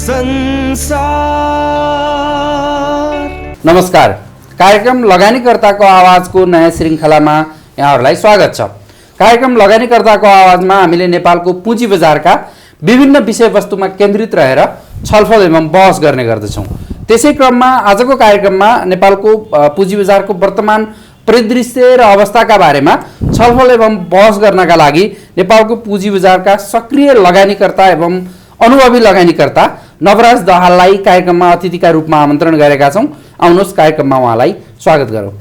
संसार। नमस्कार, कार्यक्रम लगानीकर्ताको आवाजको नयाँ श्रृङ्खलामा यहाँहरूलाई स्वागत छ। कार्यक्रम लगानीकर्ताको आवाजमा हामीले नेपालको पुँजी बजारका विभिन्न विषयवस्तुमा केन्द्रित रहेर छलफल एवं बहस गर्ने गर्दछौँ। त्यसै क्रममा आजको कार्यक्रममा नेपालको पुँजी बजारको वर्तमान परिदृश्य र अवस्थाका बारेमा छलफल एवं बहस गर्नका लागि नेपालको पुँजी बजारका सक्रिय लगानीकर्ता एवं अनुभवी लगानीकर्ता नवराज दाहाललाई कार्यक्रममा अतिथिका रूपमा आमन्त्रण गरेका छौँ। आउनुहोस् कार्यक्रममा उहाँलाई स्वागत गरौँ।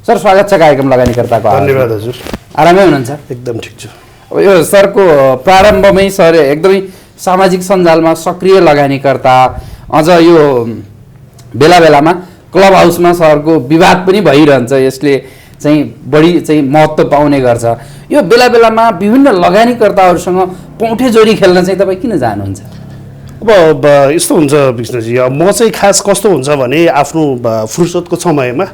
सर, स्वागत छ कार्यक्रम लगानीकर्ताको। धन्यवाद हजुर। आरामै हुनुहुन्छ? एकदम ठिक छु। अब यो सरको प्रारम्भमै सर एकदमै सामाजिक सञ्जालमा सक्रिय लगानीकर्ता, अझ यो बेला बेलामा क्लब हाउसमा सरको विवाद पनि भइरहन्छ, यसले चाहिँ बढी चाहिँ महत्त्व पाउने गर्छ। यो बेला बेलामा विभिन्न लगानीकर्ताहरूसँग पौठे जोडी खेल्न चाहिँ तपाईँ किन जानुहुन्छ? अब यस्तो हुन्छ विष्णुजी, म चाहिँ खास कस्तो हुन्छ भने आफ्नो फुर्सदको समयमा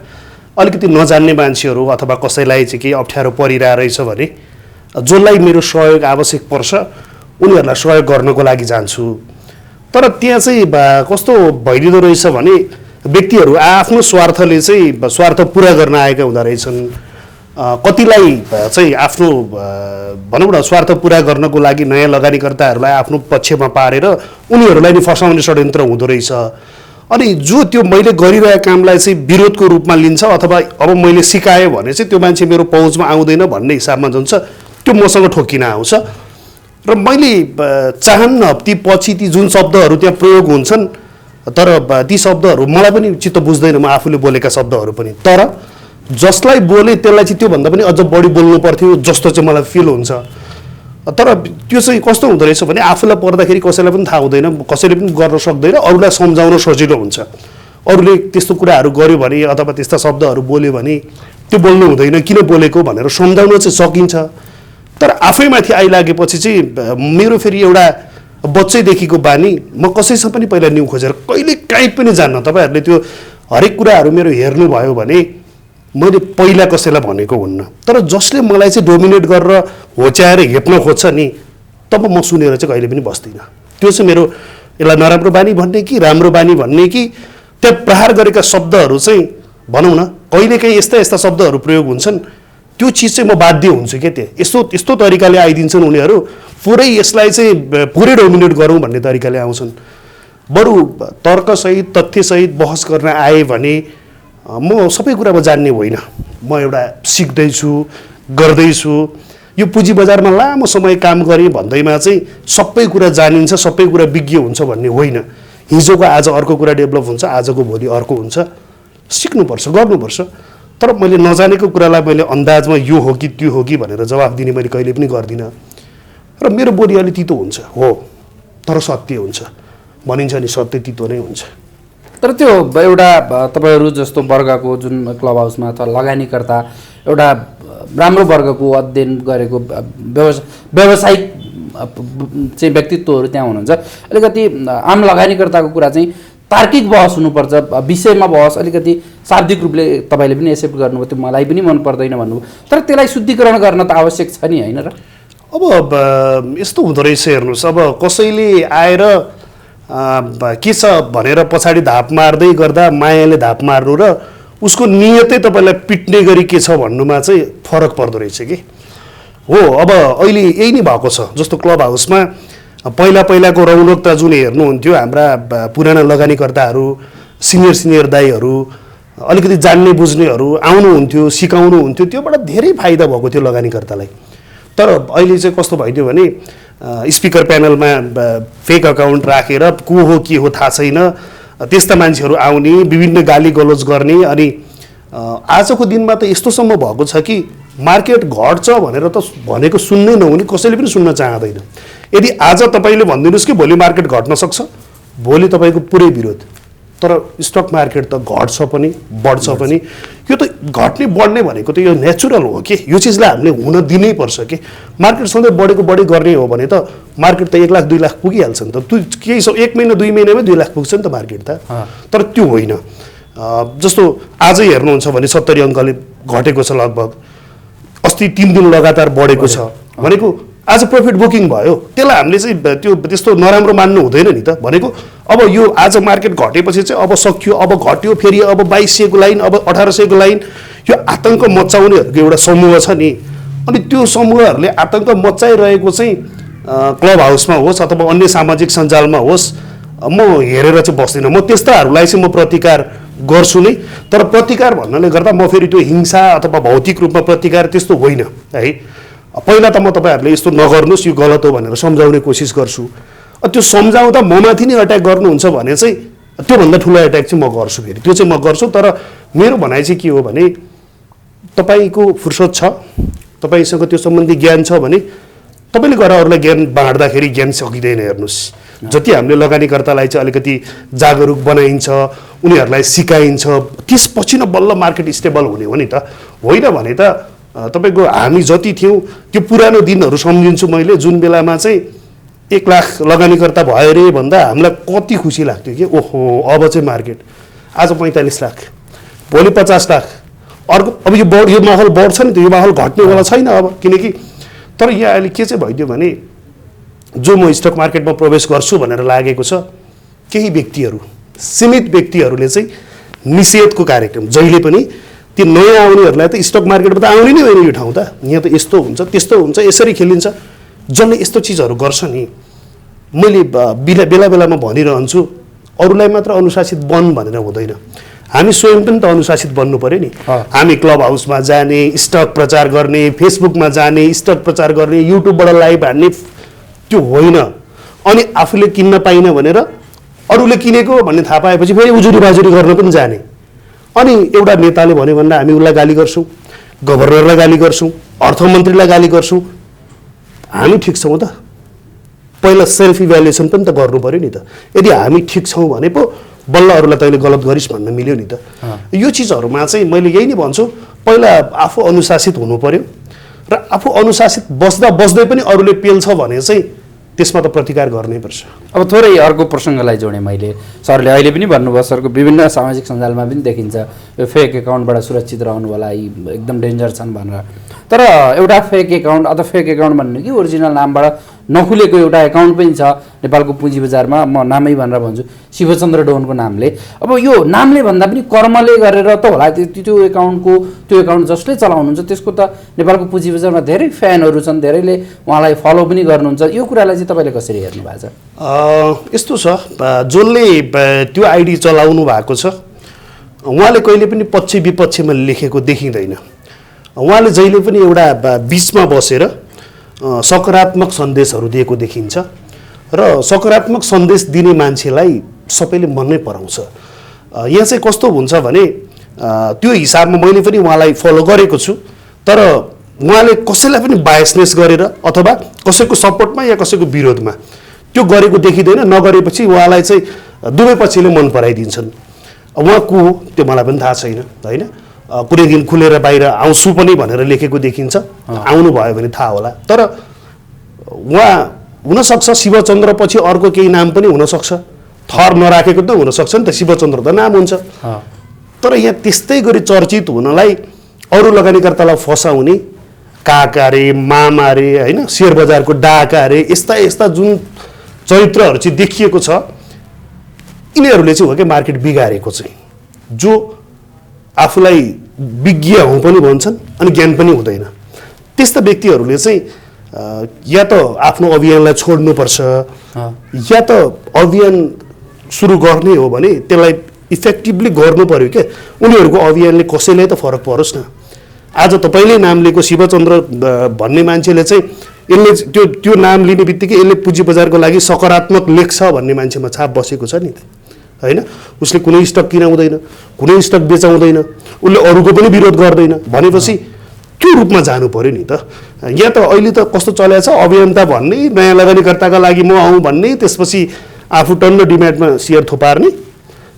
अलिकति नजान्ने मान्छेहरू अथवा कसैलाई चाहिँ केही अप्ठ्यारो परिरहेछ भने जसलाई मेरो सहयोग आवश्यक पर्छ उनीहरूलाई सहयोग गर्नको लागि जान्छु। तर त्यहाँ चाहिँ कस्तो भइदिँदो रहेछ भने व्यक्तिहरू आफ्नो स्वार्थले चाहिँ स्वार्थ पुरा गर्न आएका हुँदो रहेछन्। कतिलाई चाहिँ आफ्नो भनौँ न स्वार्थ पुरा गर्नको लागि नयाँ लगानीकर्ताहरूलाई आफ्नो पक्षमा पारेर उनीहरूलाई नि फसाउने षड्यन्त्र हुँदो रहेछ। अनि जो त्यो मैले गरिरहेको कामलाई चाहिँ विरोधको रूपमा लिन्छ अथवा अब मैले सिकाएँ भने चाहिँ त्यो मान्छे मेरो पहुँचमा आउँदैन भन्ने हिसाबमा जान्छ, त्यो मसँग ठोकिन आउँछ। र मैले चाहन्न ती पछि ती जुन शब्दहरू त्यहाँ प्रयोग हुन्छन्, तर ती शब्दहरू मलाई पनि चित्त बुझ्दैन, म आफूले बोलेका शब्दहरू पनि। तर जसलाई बोले त्यसलाई चाहिँ त्योभन्दा पनि अझ बढी बोल्नु पर्थ्यो जस्तो चाहिँ मलाई फिल हुन्छ। तर त्यो चाहिँ कस्तो हुँदो रहेछ भने आफूलाई पर्दाखेरि कसैलाई पनि थाहा हुँदैन, कसैले पनि गर्न सक्दैन, अरूलाई सम्झाउन सजिलो हुन्छ। अरूले त्यस्तो कुराहरू गर्यो भने अथवा त्यस्ता शब्दहरू बोल्यो भने त्यो बोल्नु हुँदैन, किन बोलेको भनेर सम्झाउन चाहिँ सकिन्छ। तर आफैमाथि आइलागेपछि चाहिँ मेरो फेरि एउटा बच्चैदेखिको बानी, म कसैसँग पनि पहिला न्यु खोजेर कहिले काहीँ पनि जान्न। तपाईँहरूले त्यो हरेक कुराहरू मेरो हेर्नुभयो भने मैले पहिला कसैलाई भनेको हुन्न। तर जसले मलाई चाहिँ डोमिनेट गरेर होच्याएर हेप्न खोज्छ नि, तब म सुनेर चाहिँ कहिले पनि बस्दिनँ। त्यो चाहिँ मेरो यसलाई नराम्रो बानी भन्ने कि राम्रो बानी भन्ने कि त्यहाँ प्रहार गरेका शब्दहरू चाहिँ भनौँ न कहिलेकाहीँ यस्ता यस्ता शब्दहरू प्रयोग हुन्छन्, त्यो चिज चाहिँ म बाध्य हुन्छु क्या। त्यहाँ यस्तो तरिकाले आइदिन्छन् उनीहरू, पुरै यसलाई चाहिँ पुरै डोमिनेट गरौँ भन्ने तरिकाले आउँछन्। बरु तर्कसहित तथ्यसहित बहस गर्न आए भने म सबै कुरामा जान्ने होइन, म एउटा सिक्दैछु, गर्दैछु। यो पुँजी बजारमा लामो समय काम गरेँ भन्दैमा चाहिँ सबै कुरा जानिन्छ, सबै कुरा विज्ञ हुन्छ भन्ने होइन। हिजोको आज अर्को कुरा डेभलप हुन्छ, आजको भोलि अर्को हुन्छ। सिक्नुपर्छ, गर्नुपर्छ। तर मैले नजानेको कुरालाई मैले अन्दाजमा यो हो कि त्यो हो कि भनेर जवाफ दिने मैले कहिले पनि गर्दिनँ। र मेरो बोली अलि तितो हुन्छ, हो, तर सत्य हुन्छ। भनिन्छ नि सत्य तितो नै हुन्छ। तर त्यो एउटा तपाईँहरू जस्तो वर्गको जुन क्लब हाउसमा अथवा लगानीकर्ता एउटा राम्रो वर्गको अध्ययन गरेको व्यावसायिक चाहिँ व्यक्तित्वहरू त्यहाँ हुनुहुन्छ, अलिकति आम लगानीकर्ताको कुरा चाहिँ तार्किक बहस हुनुपर्छ, विषयमा बहस अलिकति शाब्दिक रूपले तपाईँले पनि एक्सेप्ट गर्नुभयो, त्यो मलाई पनि मन पर्दैन भन्नुभयो। तर त्यसलाई शुद्धिकरण गर्न त आवश्यक छ नि, होइन र? अब यस्तो हुँदो रहेछ हेर्नुहोस्, अब कसैले आएर के छ भनेर पछाडि धाप मार्दै गर्दा मायाले धाप मार्नु र उसको नियतै तपाईँलाई पिट्ने गरी के छ भन्नुमा चाहिँ फरक पर्दो रहेछ कि। हो, अब अहिले यही नै भएको छ। जस्तो क्लब हाउसमा पहिलाको रौनकता जुन हेर्नुहुन्थ्यो, हाम्रा पुराना लगानीकर्ताहरू, सिनियर दाईहरू, अलिकति जान्ने बुझ्नेहरू आउनुहुन्थ्यो, सिकाउनुहुन्थ्यो, त्योबाट धेरै फाइदा भएको थियो लगानीकर्तालाई। तर अहिले चाहिँ कस्तो भइदियो भने स्पिकर प्यानलमा फेक अकाउन्ट राखेर को हो के हो थाहा छैन, त्यस्ता मान्छेहरू आउने, विभिन्न गाली गलोच गर्ने। अनि आजको दिनमा त यस्तोसम्म भएको छ कि मार्केट घट्छ भनेर त भनेको सुन्नै नहुने, कसैले पनि सुन्न चाहँदैन। यदि आज तपाईँले भनिदिनुहोस् कि भोलि मार्केट घट्न सक्छ, भोलि तपाईँको पुरै विरोध। तर स्टक मार्केट त घट्छ पनि बढ्छ पनि। यो त घट्ने बढ्ने भनेको त यो नेचुरल हो कि, यो चिजलाई हामीले हुन दिनै पर्छ कि। मार्केट सधैँ बढेको बढी गर्ने हो भने त मार्केट त 1 लाख 2 लाख पुगिहाल्छ नि त। केही 1 महिना 2 महिनामै 2 लाख पुग्छ नि त मार्केट त। तर त्यो होइन। जस्तो आजै हेर्नुहुन्छ भने 70 अङ्कले घटेको छ लगभग, अस्ति 3 दिन लगातार बढेको छ भनेको आज प्रफिट बुकिङ भयो। त्यसलाई हामीले चाहिँ त्यो त्यस्तो नराम्रो मान्नु हुँदैन नि त। भनेको अब यो आज मार्केट घटेपछि चाहिँ अब सक्यो, अब घट्यो, फेरि अब 2200 को लाइन, अब 1800 को लाइन, यो आतङ्क मचाउनेहरूको एउटा समूह छ नि। अनि त्यो समूहहरूले आतङ्क मचाइरहेको चाहिँ क्लब हाउसमा होस् अथवा अन्य सामाजिक सञ्जालमा होस्, म हेरेर चाहिँ बस्दिनँ। म त्यस्ताहरूलाई चाहिँ म प्रतिकार गर्छु नै। तर प्रतिकार भन्नाले गर्दा म फेरि त्यो हिंसा अथवा भौतिक रूपमा प्रतिकार त्यस्तो होइन है। पहिला त म तपाईँहरूले यस्तो नगर्नुहोस्, यो गलत हो भनेर सम्झाउने कोसिस गर्छु। त्यो सम्झाउँदा ममाथि नै अट्याक गर्नुहुन्छ भने चाहिँ त्योभन्दा ठुलो अट्याक चाहिँ म गर्छु। फेरि त्यो चाहिँ म गर्छु। तर मेरो भनाइ चाहिँ के हो भने तपाईँको फुर्सद छ, तपाईँसँग त्यो सम्बन्धी ज्ञान छ भने तपाईँले गएर अरूलाई ज्ञान बाँड्दाखेरि ज्ञान सकिँदैन। हेर्नुहोस्, जति हामीले लगानीकर्तालाई चाहिँ अलिकति जागरुक बनाइन्छ, उनीहरूलाई सिकाइन्छ, त्यसपछि न बल्ल मार्केट स्टेबल हुने हो नि त। होइन भने त तपाईँको हामी जति थियौँ त्यो पुरानो दिनहरू सम्झिन्छु मैले, जुन बेलामा चाहिँ 1 लाख लगानीकर्ता भयो अरे भन्दा हामीलाई कति खुसी लाग्थ्यो कि ओहो अब चाहिँ मार्केट आज 45 लाख, भोलि 50 लाख, अर्को अब यो माहौल बढ्छ नि त, यो माहौल घट्नेवाला छैन अब। किनकि तर यहाँ अहिले के चाहिँ भइदियो भने जो म स्टक मार्केटमा प्रवेश गर्छु भनेर लागेको छ, केही व्यक्तिहरू, सीमित व्यक्तिहरूले चाहिँ निषेधको कार्यक्रम जहिले पनि त्यो नयाँ आउनेहरूलाई त स्टक मार्केटमा त आउने नै होइन यो ठाउँ त, यहाँ त यस्तो हुन्छ त्यस्तो हुन्छ यसरी खेलिन्छ, जसले यस्तो चिजहरू गर्छ नि। मैले बेला बेलामा भनिरहन्छु, अरूलाई मात्र अनुशासित बन भनेर हुँदैन, हामी स्वयं पनि त अनुशासित बन्नु पर्यो नि। हामी क्लब हाउसमा जाने, स्टक प्रचार गर्ने, फेसबुकमा जाने, स्टक प्रचार गर्ने, युट्युबबाट लाइभ हान्ने, त्यो होइन। अनि आफूले किन्न पाइनँ भनेर अरूले किनेको भन्ने थाहा पाएपछि फेरि उजुरी बाजुरी गर्न पनि जाने। अनि एउटा नेताले भन्यो भन्दा हामी उसलाई गाली गर्छौँ, गभर्नरलाई गाली गर्छौँ, अर्थमन्त्रीलाई गाली गर्छौँ। हामी ठिक छौँ त? पहिला सेल्फ इभ्यालुएसन पनि त गर्नु पऱ्यो नि त। यदि हामी ठिक छौँ भने पो बल्ल अरूलाई तैँले गलत गरिस् भन्न मिल्यो नि त। यो चिजहरूमा चाहिँ मैले यही नै भन्छु, पहिला आफू अनुशासित हुनु पर्यो र आफू अनुशासित बस्दा बस्दै पनि अरूले पेल्छ भने चाहिँ त्यसमा त प्रतिकार गर्नैपर्छ। अब थोरै अर्को प्रसङ्गलाई जोडेँ मैले, सरले अहिले पनि भन्नुभयो, सरको विभिन्न सामाजिक सञ्जालमा पनि देखिन्छ यो फेक एकाउन्टबाट सुरक्षित रहनु होला, यी एकदम डेन्जर छन् भनेर। तर एउटा फेक एकाउन्ट अथवा फेक एकाउन्ट भन्नु कि ओरिजिनल नामबाट नखुलेको एउटा एकाउन्ट पनि छ नेपालको पुँजी बजारमा, म नामै भनेर भन्छु, शिवचन्द्र डोनको नामले। अब यो नामले भन्दा पनि कर्मले गरेर त होला त्यो एकाउन्ट जसले चलाउनुहुन्छ त्यसको त नेपालको पुँजी बजारमा धेरै फ्यानहरू छन्, धेरैले उहाँलाई फलो पनि गर्नुहुन्छ। यो कुरालाई चाहिँ तपाईँले कसरी हेर्नु भएको छ? यस्तो छ, जसले त्यो आइडी चलाउनु भएको छ उहाँले कहिले पनि पक्ष विपक्षमा लेखेको देखिँदैन। उहाँले जहिले पनि एउटा बिचमा बसेर सकारात्मक सन्देशहरू दिएको देखिन्छ र सकारात्मक सन्देश दिने मान्छेलाई सबैले मनै पराउँछ। यहाँ चाहिँ कस्तो हुन्छ भने त्यो हिसाबमा मैले पनि उहाँलाई फलो गरेको छु, तर उहाँले कसैलाई पनि बायसनेस गरेर अथवा कसैको सपोर्टमा या कसैको विरोधमा त्यो गरेको देखिँदैन। नगरेपछि उहाँलाई चाहिँ दुवै पक्षले मन पराइदिन्छन्। उहाँ को हो त्यो मलाई पनि थाहा छैन होइन। कुनै दिन खुलेर बाहिर आउँछु पनि भनेर लेखेको देखिन्छ, आउनु भयो भने थाहा होला। तर उहाँ हुनसक्छ शिवचन्द्र पछि अर्को केही नाम पनि हुनसक्छ, थर नराखेको त हुनसक्छ नि त, शिवचन्द्र त नाम हुन्छ। तर यहाँ त्यस्तै गरी चर्चित हुनलाई अरू लगानीकर्तालाई फसाउने काका रे मामा रे होइन, सेयर बजारको डाका रे, यस्ता यस्ता जुन चरित्रहरू चाहिँ देखिएको छ, यिनीहरूले चाहिँ हो कि मार्केट बिगारेको चाहिँ। जो आफूलाई विज्ञ हुँ पनि भन्छन् अनि ज्ञान पनि हुँदैन, त्यस्ता व्यक्तिहरूले चाहिँ या त आफ्नो अभियानलाई छोड्नुपर्छ या त अभियान सुरु गर्ने हो भने त्यसलाई इफेक्टिभली गर्नु पर्यो क्या। उनीहरूको अभियानले कसैलाई त फरक परोस् न। आज तपाईँले नाम लिएको शिवचन्द्र भन्ने मान्छेले चाहिँ यसले त्यो नाम लिने बित्तिकै यसले पुँजी बजारको लागि सकारात्मक लेख्छ भन्ने मान्छेमा छाप बसेको छ नि होइन। उसले कुनै स्टक किनाउँदैन, कुनै स्टक बेचाउँदैन, उसले अरूको पनि विरोध गर्दैन भनेपछि त्यो रूपमा जानु पर्यो नि त। यहाँ त अहिले त कस्तो चलेको छ, अभियन्ता भन्ने, नयाँ लगानीकर्ताका लागि म आउँ भन्ने, त्यसपछि आफू टन्न डिम्याटमा सेयर थुपार्ने,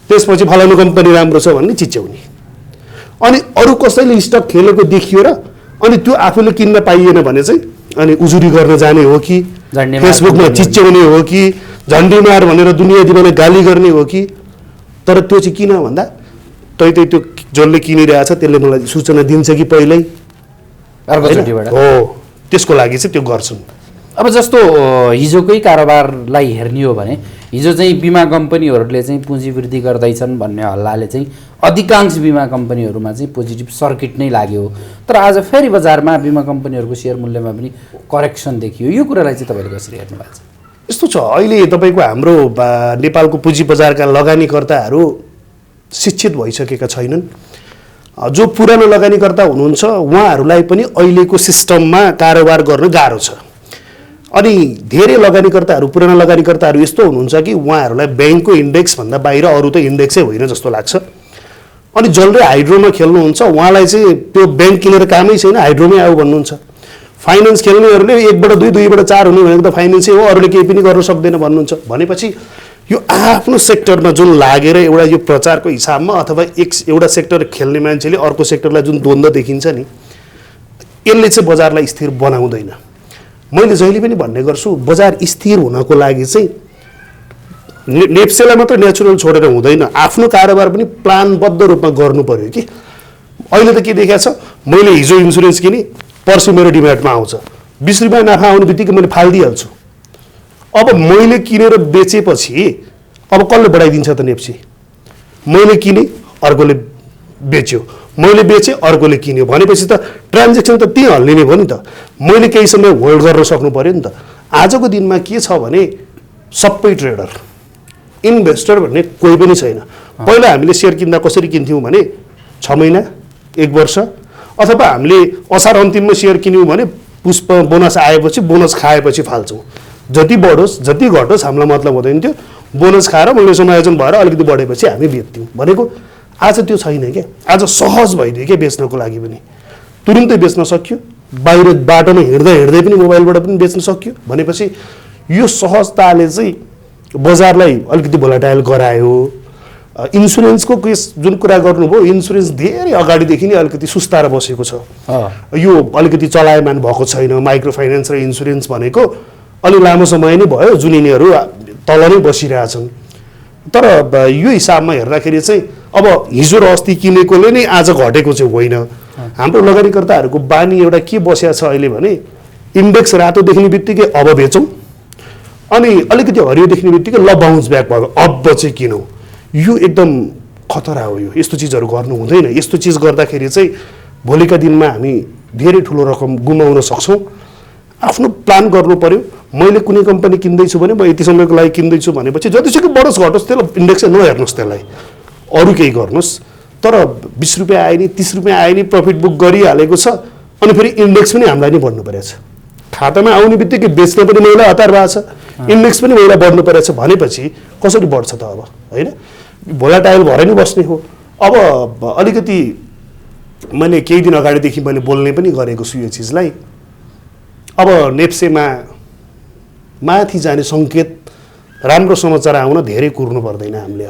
त्यसपछि फलानु कम्पनी राम्रो छ भन्ने चिच्याउने। अनि अरू कसैले स्टक खेलेको देखियो र अनि त्यो आफूले किन्न पाइएन भने चाहिँ अनि उजुरी गर्न जाने हो कि, फेसबुकमा चिच्याउने हो कि, झन्डीमार भनेर दुनियाँ दिमागले गाली गर्ने हो कि। तर त्यो चाहिँ किन भन्दा तै त्यो जसले किनिरहेछ त्यसले मलाई सूचना दिन्छ कि पहिल्यै अर्कोचोटिबाट हो त्यसको लागि चाहिँ त्यो गर्छन्। अब जस्तो हिजोकै कारोबारलाई हेर्ने हो भने हिजो चाहिँ बिमा कम्पनीहरूले चाहिँ पुँजी वृद्धि गर्दैछन् भन्ने हल्लाले चाहिँ अधिकांश बिमा कम्पनीहरूमा चाहिँ पोजिटिभ सर्किट नै लाग्यो। तर आज फेरि बजारमा बिमा कम्पनीहरूको सेयर मूल्यमा पनि करेक्सन देखियो। यो कुरालाई चाहिँ तपाईँले कसरी हेर्नु भएको छ? यस्तो छ, अहिले तपाईँको हाम्रो नेपालको पुँजी बजारका लगानीकर्ताहरू शिक्षित भइसकेका छैनन्। जो पुरानो लगानीकर्ता हुनुहुन्छ उहाँहरूलाई पनि अहिलेको सिस्टममा कारोबार गर्न गाह्रो छ। अनि धेरै लगानीकर्ताहरू पुराना लगानीकर्ताहरू यस्तो हुनुहुन्छ कि उहाँहरूलाई ब्याङ्कको इन्डेक्सभन्दा बाहिर अरू त इन्डेक्सै होइन जस्तो लाग्छ। अनि जसले हाइड्रोमा खेल्नुहुन्छ उहाँलाई चाहिँ त्यो ब्याङ्क किनेर कामै छैन, हाइड्रोमै आऊ भन्नुहुन्छ। फाइनेन्स खेल्नेहरूले 1बाट 2 2बाट 4 हुने भनेको त फाइनेन्सै हो, अरूले केही पनि गर्न सक्दैन भन्नुहुन्छ। भनेपछि यो आफ्नो सेक्टरमा जुन लागेर एउटा यो प्रचारको हिसाबमा अथवा एउटा सेक्टर खेल्ने मान्छेले अर्को सेक्टरलाई जुन द्वन्द्व देखिन्छ नि, यसले चाहिँ बजारलाई स्थिर बनाउँदैन। मैले जहिले पनि भन्ने गर्छु बजार स्थिर हुनको लागि चाहिँ नेप्सेलाई मात्र नेचुरल छोडेर हुँदैन, आफ्नो कारोबार पनि प्लानबद्ध रूपमा गर्नु पर्यो कि। अहिले त के देखाएको छ, मैले हिजो इन्सुरेन्स किने पर्सि मेरो डिमाटमा आउँछ, 20 रुपियाँ नाफा आउने बित्तिकै मैले फालिदिइहाल्छु। अब मैले किनेर बेचेपछि अब कसले बढाइदिन्छ त नेप्सी? मैले किने अर्कोले बेच्यो, मैले बेचेँ अर्कोले किन्यो भनेपछि त ट्रान्जेक्सन त त्यहीँ हल्लिने भयो नि त। मैले केही समय होल्ड गर्न सक्नु पऱ्यो नि त। आजको दिनमा के छ भने सबै ट्रेडर इन्भेस्टर भन्ने कोही पनि छैन। पहिला हामीले सेयर किन्दा कसरी किन्थ्यौँ भने 6 महिना 1 वर्ष, अथवा हामीले असार अन्तिममा सेयर किन्यौँ भने पुष्प बोनस आएपछि बोनस खाएपछि फाल्छौँ। जति बढोस् जति घटोस् हामीलाई मतलब हुँदैन थियो, बोनस खाएर मैले समायोजन भएर अलिकति बढेपछि हामी बेच्थ्यौँ भनेको। आज त्यो छैन क्या, आज सहज भइदियो क्या बेच्नको लागि पनि, तुरुन्तै बेच्न सक्यो, बाहिर बाटोमा हिँड्दा हिँड्दै पनि मोबाइलबाट पनि बेच्न सक्यो। भनेपछि यो सहजताले चाहिँ बजारलाई अलिकति भोलाटाइल गरायो। इन्सुरेन्सको केस जुन कुरा गर्नुभयो, इन्सुरेन्स धेरै अगाडिदेखि नै अलिकति सुस्ताएर बसेको छ। यो अलिकति चलायमान भएको छैन। माइक्रो फाइनेन्स र इन्सुरेन्स भनेको अलि लामो समय नै भयो जुन यिनीहरू तल नै बसिरहेछन्। तर यो हिसाबमा हेर्दाखेरि चाहिँ अब हिजो र अस्ति किनेकोले नै आज घटेको चाहिँ होइन। हाम्रो लगानीकर्ताहरूको बानी एउटा के बसिया छ अहिले भने इन्डेक्स रातो देख्ने बित्तिकै अब बेचौँ, अनि अलिकति हरियो देख्ने बित्तिकै ल बाउन्स ब्याक भयो अब चाहिँ किनौँ। यो एकदम खतरा हो। यो यस्तो चिजहरू गर्नु हुँदैन। यस्तो चिज गर्दाखेरि चाहिँ भोलिका दिनमा हामी धेरै ठुलो रकम गुमाउन सक्छौँ। आफ्नो प्लान गर्नु पर्यो। मैले कुनै कम्पनी किन्दैछु भने म यति समयको लागि किन्दैछु भनेपछि जतिसुकै बढोस् घटोस् त्यसलाई इन्डेक्सै नहेर्नुहोस्, त्यसलाई अरू केही गर्नुहोस्। तर 20 रुपियाँ आए नि 30 रुपियाँ आए नि प्रफिट बुक गरिहालेको छ, अनि फेरि इन्डेक्स पनि हामीलाई नै बढ्नु परेको छ। खातामा आउने बित्तिकै बेच्न पनि महिला हतार भएको छ, इन्डेक्स पनि महिला बढ्नु परेको छ भनेपछि कसरी बढ्छ त अब? होइन, भोलाटाइल भएर नै बस्ने हो। अब अलिकति मैले केही दिन अगाडिदेखि मैले बोल्ने पनि गरेको छु यो चिजलाई। अब नेप्सेमा माथि जाने सङ्केत, राम्रो समाचार आउन धेरै कुर्नु पर्दैन हामीले।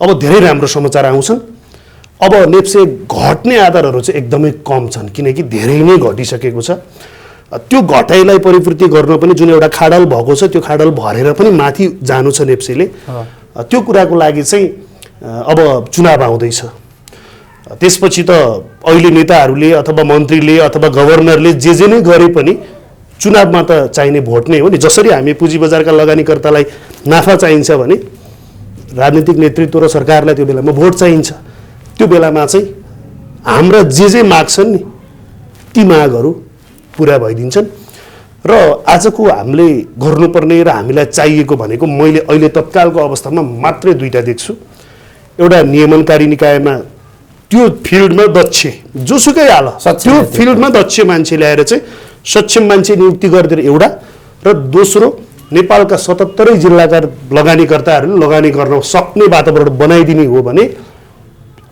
अब धेरै राम्रो समाचार आउँछन्। अब नेप्से घट्ने आधारहरू चाहिँ एकदमै कम छन्, किनकि धेरै नै घटिसकेको छ। त्यो घटाइलाई परिपूर्ति गर्न पनि जुन एउटा खाडल भएको छ त्यो खाडल भरेर पनि माथि जानु छ नेप्सेले। त्यो कुराको लागि चाहिँ अब चुनाव आउँदैछ। त्यसपछि त अहिले नेताहरूले अथवा मन्त्रीले अथवा गभर्नरले जे नै गरे पनि चुनावमा त चाहिने भोट नै हो नि। जसरी हामी पुँजी बजारका लगानीकर्तालाई नाफा चाहिन्छ भने राजनीतिक नेतृत्व र सरकारलाई त्यो बेलामा भोट चाहिन्छ। त्यो बेलामा चाहिँ हाम्रा जे माग्छन् नि ती मागहरू पुरा भइदिन्छन्। र आजको हामीले गर्नुपर्ने र हामीलाई चाहिएको भनेको मैले अहिले तत्कालको अवस्थामा मात्रै 2टा देख्छु। एउटा नियमनकारी निकायमा त्यो फिल्डमा दक्ष जोसुकै हाल त्यो फिल्डमा दक्ष मान्छे ल्याएर चाहिँ सक्षम मान्छे नियुक्ति गरिदिएर एउटा, र दोस्रो नेपालका 77 जिल्लाका लगानीकर्ताहरूले लगानी गर्न सक्ने वातावरण बनाइदिने हो भने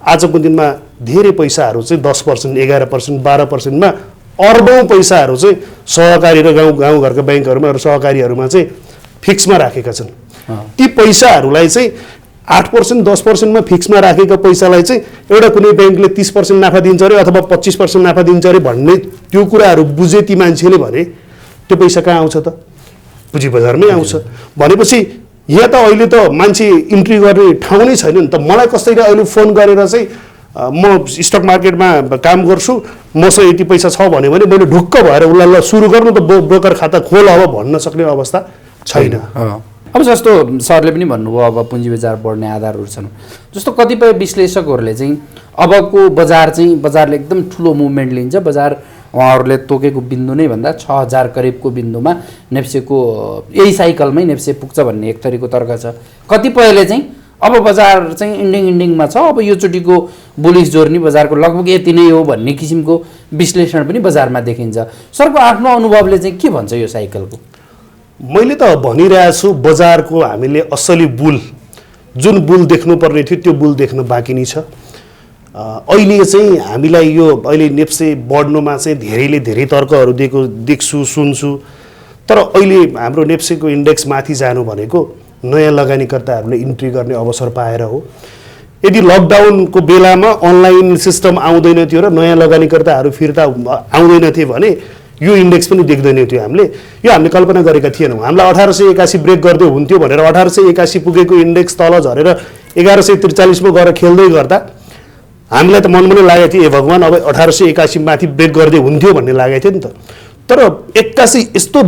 आजको दिनमा धेरै पैसाहरू चाहिँ 10%, 11%, 12%मा अर्बौं पैसाहरू चाहिँ सहकारी र गाउँघरका ब्याङ्कहरूमा र सहकारीहरूमा चाहिँ फिक्समा राखेका छन्। ती पैसाहरूलाई चाहिँ 8%, 10%मा फिक्समा राखेका पैसालाई चाहिँ एउटा कुनै ब्याङ्कले 30% नाफा दिन्छ अरे अथवा 25% नाफा दिन्छ अरे भन्ने त्यो कुराहरू बुझे ती मान्छेले भने त्यो पैसा कहाँ आउँछ त? पुँजी बजारमै आउँछ। भनेपछि यहाँ त अहिले त मान्छे इन्ट्री गर्ने ठाउँ नै छैन नि त। मलाई कसैले अहिले फोन गरेर चाहिँ म स्टक मार्केटमा काम गर्छु, मसँग यति पैसा छ भन्यो भने मैले ढुक्क भएर उसलाई ल सुरु गर्नु त ब्रोकर खाता खोल अब भन्न सक्ने अवस्था छैन। अब जस्तो सरले पनि भन्नुभयो अब पुँजी बजार बढ्ने आधारहरू छन्, जस्तो कतिपय विश्लेषकहरूले चाहिँ अबको बजारले एकदम ठुलो मुभमेन्ट लिन्छ, बजार उहाँहरूले तोकेको बिन्दु नै भन्दा 6000 करिबको बिन्दुमा नेप्सेको यही साइकलमै नेप्से पुग्छ भन्ने एक थरीको तर्क छ। कतिपयले चाहिँ अब बजार चाहिँ इन्डिङमा छ, अब योचोटिको बुलिस जोर्नी बजारको लगभग यति नै हो भन्ने किसिमको विश्लेषण पनि बजारमा देखिन्छ। सरको आफ्नो अनुभवले चाहिँ के भन्छ यो साइकलको? मैले त भनिरहेको छु बजारको हामीले असली बुल जुन बुल देख्नुपर्ने थियो त्यो बुल देख्न बाँकी नै छ। अहिले चाहिँ हामीलाई यो अहिले नेप्से बढ्नुमा चाहिँ धेरै तर्कहरू देख्छु सुन्छु, तर अहिले हाम्रो नेप्सेको इन्डेक्स माथि जानु भनेको नयाँ लगानीकर्ताहरूले इन्ट्री गर्ने अवसर पाएर हो। यदि लकडाउनको बेलामा अनलाइन सिस्टम आउँदैन थियो र नयाँ लगानीकर्ताहरू फिर्ता आउँदैन थिए भने यो इन्डेक्स पनि देख्दैन थियो। हामीले कल्पना गरेका थिएनौँ। हामीलाई 1881 ब्रेक गर्दै हुन्थ्यो भनेर 1881 पुगेको इन्डेक्स तल झरेर 1143 मा गएर खेल्दै गर्दा हामीलाई त मनमा नै लागेको थियो ए भगवान् अब 1881 माथि ब्रेक गर्दै हुन्थ्यो भन्ने लागेको थियो नि त। तर 81 यस्तो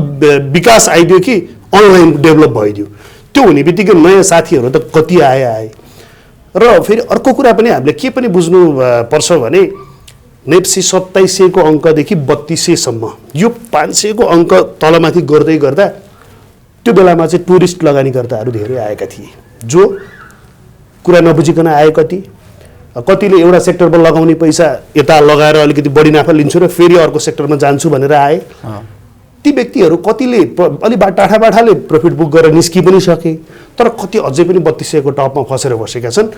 विकास आइदियो कि अनलाइन डेभलप भइदियो। त्यो हुने बित्तिकै नयाँ साथीहरू त कति आए र फेरि अर्को कुरा पनि हामीले के पनि बुझ्नु पर्छ भने नेप्सी 2700 को अङ्कदेखि 3200 सम्म यो 500 को अङ्क तलमाथि गर्दै गर्दा त्यो बेलामा चाहिँ टुरिस्ट लगानीकर्ताहरू धेरै आएका थिए, जो कुरा नबुझिकन आए। कतिले एउटा सेक्टरमा लगाउने पैसा यता लगाएर अलिकति बढी नाफा लिन्छु र फेरि अर्को सेक्टरमा जान्छु भनेर आए। ती व्यक्तिहरू कतिले अलि टाढाबाठाले प्रफिट बुक गरेर निस्कि पनि सके, तर कति अझै पनि 3200 को टपमा फसेर बसेका छन्।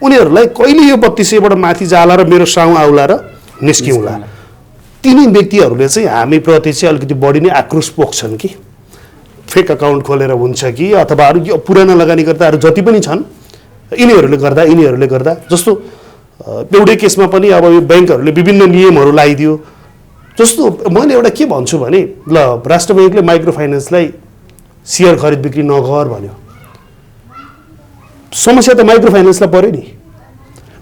उनीहरूलाई कहिले यो 3200 बाट माथि जाला र मेरो साउ आउला र निस्किउँला। तिनी व्यक्तिहरूले चाहिँ हामीप्रति चाहिँ अलिकति बढी नै आक्रोश पोख्छन् कि फेक अकाउन्ट खोलेर हुन्छ कि अथवा अरू यो पुराना लगानीकर्ताहरू जति पनि छन् यिनीहरूले गर्दा जस्तो एउटै केसमा पनि अब यो ब्याङ्कहरूले विभिन्न नियमहरू लगाइदियो। जस्तो मैले एउटा के भन्छु भने ल राष्ट्र ब्याङ्कले माइक्रो फाइनेन्सलाई सेयर खरिद बिक्री नगर भन्यो। समस्या त माइक्रो फाइनेन्सलाई पर्यो नि।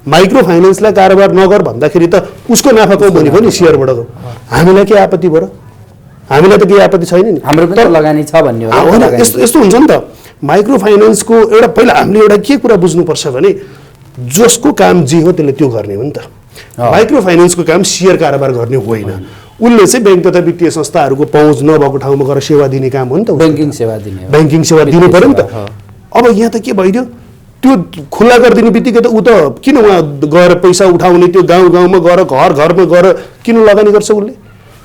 माइक्रो फाइनेन्सलाई कारोबार नगर भन्दाखेरि त उसको नाफा कम हुने भयो नि सेयरबाट। हामीलाई के आपत्ति भयो र? हामीलाई त केही आपत्ति छैन नि, हाम्रो पनि लगानी छ भन्ने हो। यस्तो हुन्छ नि त। माइक्रो फाइनेन्सको एउटा पहिला हामीले एउटा के कुरा बुझ्नुपर्छ भने जसको काम जे हो त्यसले त्यो गर्ने हो नि त। माइक्रो फाइनेन्सको काम सेयर कारोबार गर्ने होइन। उसले चाहिँ ब्याङ्क तथा वित्तीय संस्थाहरूको पहुँच नभएको ठाउँमा गएर सेवा दिने काम हो नि त। ब्याङ्किङ सेवा दिनु पर्यो नि त। अब यहाँ त के भइदियो, त्यो खुल्ला गरिदिने बित्तिकै त ऊ त किन उहाँ गएर पैसा उठाउने, त्यो गाउँमा गएर घरमा गएर किन लगानी गर्छ? उसले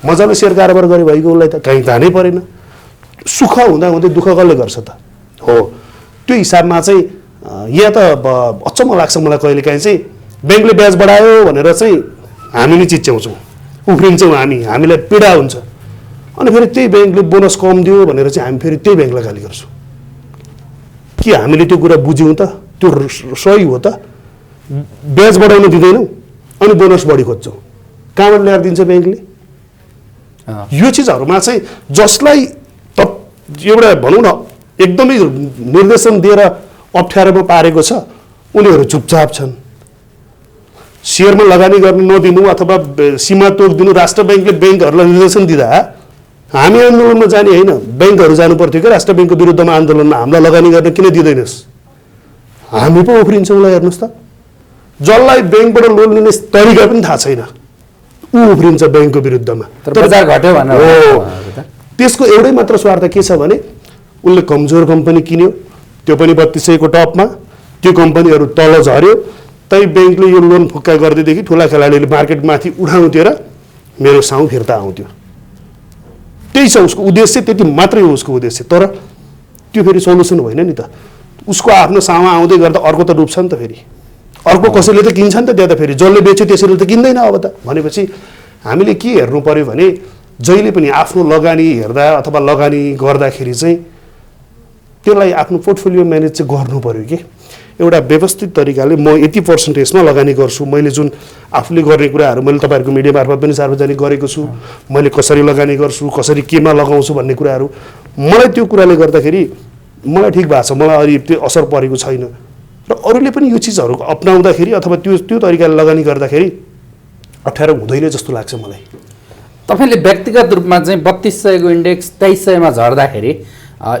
मजाले सेयर कारोबार गरे भइगयो, उसलाई त कहीँ जानै परेन। सुख हुँदै दुःख कसले गर्छ त? हो, त्यो हिसाबमा चाहिँ यहाँ त अचम्म लाग्छ मलाई कहिलेकाहीँ चाहिँ ब्याङ्कले ब्याज बढायो भनेर चाहिँ हामी नै चिच्याउँछौँ, उफ्रिन्छौँ, हामीलाई पीडा हुन्छ। अनि फेरि त्यही ब्याङ्कले बोनस कम दियो भनेर चाहिँ हामी फेरि त्यही ब्याङ्कलाई गाली गर्छौँ। के हामीले त्यो कुरा बुझ्यौँ त? त्यो सही हो त? ब्याज बढाउन दिँदैनौँ अनि बोनस बढी खोज्छौँ, कहाँबाट ल्याएर दिन्छ ब्याङ्कले? यो चिजहरूमा चाहिँ जसलाई एउटा भनौँ न एकदमै निर्देशन दिएर अप्ठ्यारोमा पारेको छ उनीहरू चुपचाप छन्। सेयरमा लगानी गर्न नदिनु अथवा सीमा तोकिदिनु राष्ट्र ब्याङ्कले ब्याङ्कहरूलाई निर्देशन दिँदा हामी आन्दोलनमा जाने होइन, ब्याङ्कहरू जानु पर्थ्यो क्या राष्ट्र ब्याङ्कको विरुद्धमा आन्दोलनमा। हामीलाई लगानी गर्न किन दिँदैनस्? हामी पो उफ्रिन्छौँ। ल हेर्नुहोस् त, जसलाई ब्याङ्कबाट लोन लिने तरिका पनि थाहा छैन ऊ उफ्रिन्छ ब्याङ्कको विरुद्धमा। बजार घट्यो भनेर हो। त्यसको एउटै मात्र स्वार्थ के छ भने उसले कमजोर कम्पनी किन्यो, त्यो पनि 3200 को टपमा, त्यो कम्पनीहरू तल झर्यो, तै ब्याङ्कले यो लोन फुक्का गर्दैदेखि ठुला खेलाडीले मार्केटमाथि उठाउँथ्यो र मेरो साउ फिर्ता आउँथ्यो। त्यही छ उसको उद्देश्य, त्यति मात्रै हो उसको उद्देश्य। तर त्यो फेरि सोल्युसन होइन नि त। उसको आफ्नो सामा आउँदै गर्दा अर्को त डुब्छ नि त। फेरि अर्को कसैले त किन्छ नि त त्यहाँ त। फेरि जसले बेच्यो त्यसैले त किन्दैन अब त। भनेपछि हामीले के हेर्नु पर्यो भने जहिले पनि आफ्नो लगानी हेर्दा अथवा लगानी गर्दाखेरि चाहिँ त्यसलाई आफ्नो पोर्टफोलियो म्यानेज चाहिँ गर्नु पर्यो कि एउटा व्यवस्थित तरिकाले म यति पर्सेन्टेजमा लगानी गर्छु। मैले जुन आफूले गर्ने कुराहरू मैले तपाईँहरूको मिडिया मार्फत पनि सार्वजनिक गरेको छु। मैले कसरी लगानी गर्छु, कसरी केमा लगाउँछु भन्ने कुराहरू मलाई त्यो कुराले गर्दाखेरि मलाई ठिक भएको छ, मलाई अहिले त्यो असर परेको छैन। र अरूले पनि यो चिजहरू अपनाउँदाखेरि अथवा त्यो तरिकाले लगानी गर्दाखेरि अप्ठ्यारो हुँदैन जस्तो लाग्छ मलाई। तपाईँले व्यक्तिगत रूपमा चाहिँ 3200 को इन्डेक्स 2300 मा झर्दाखेरि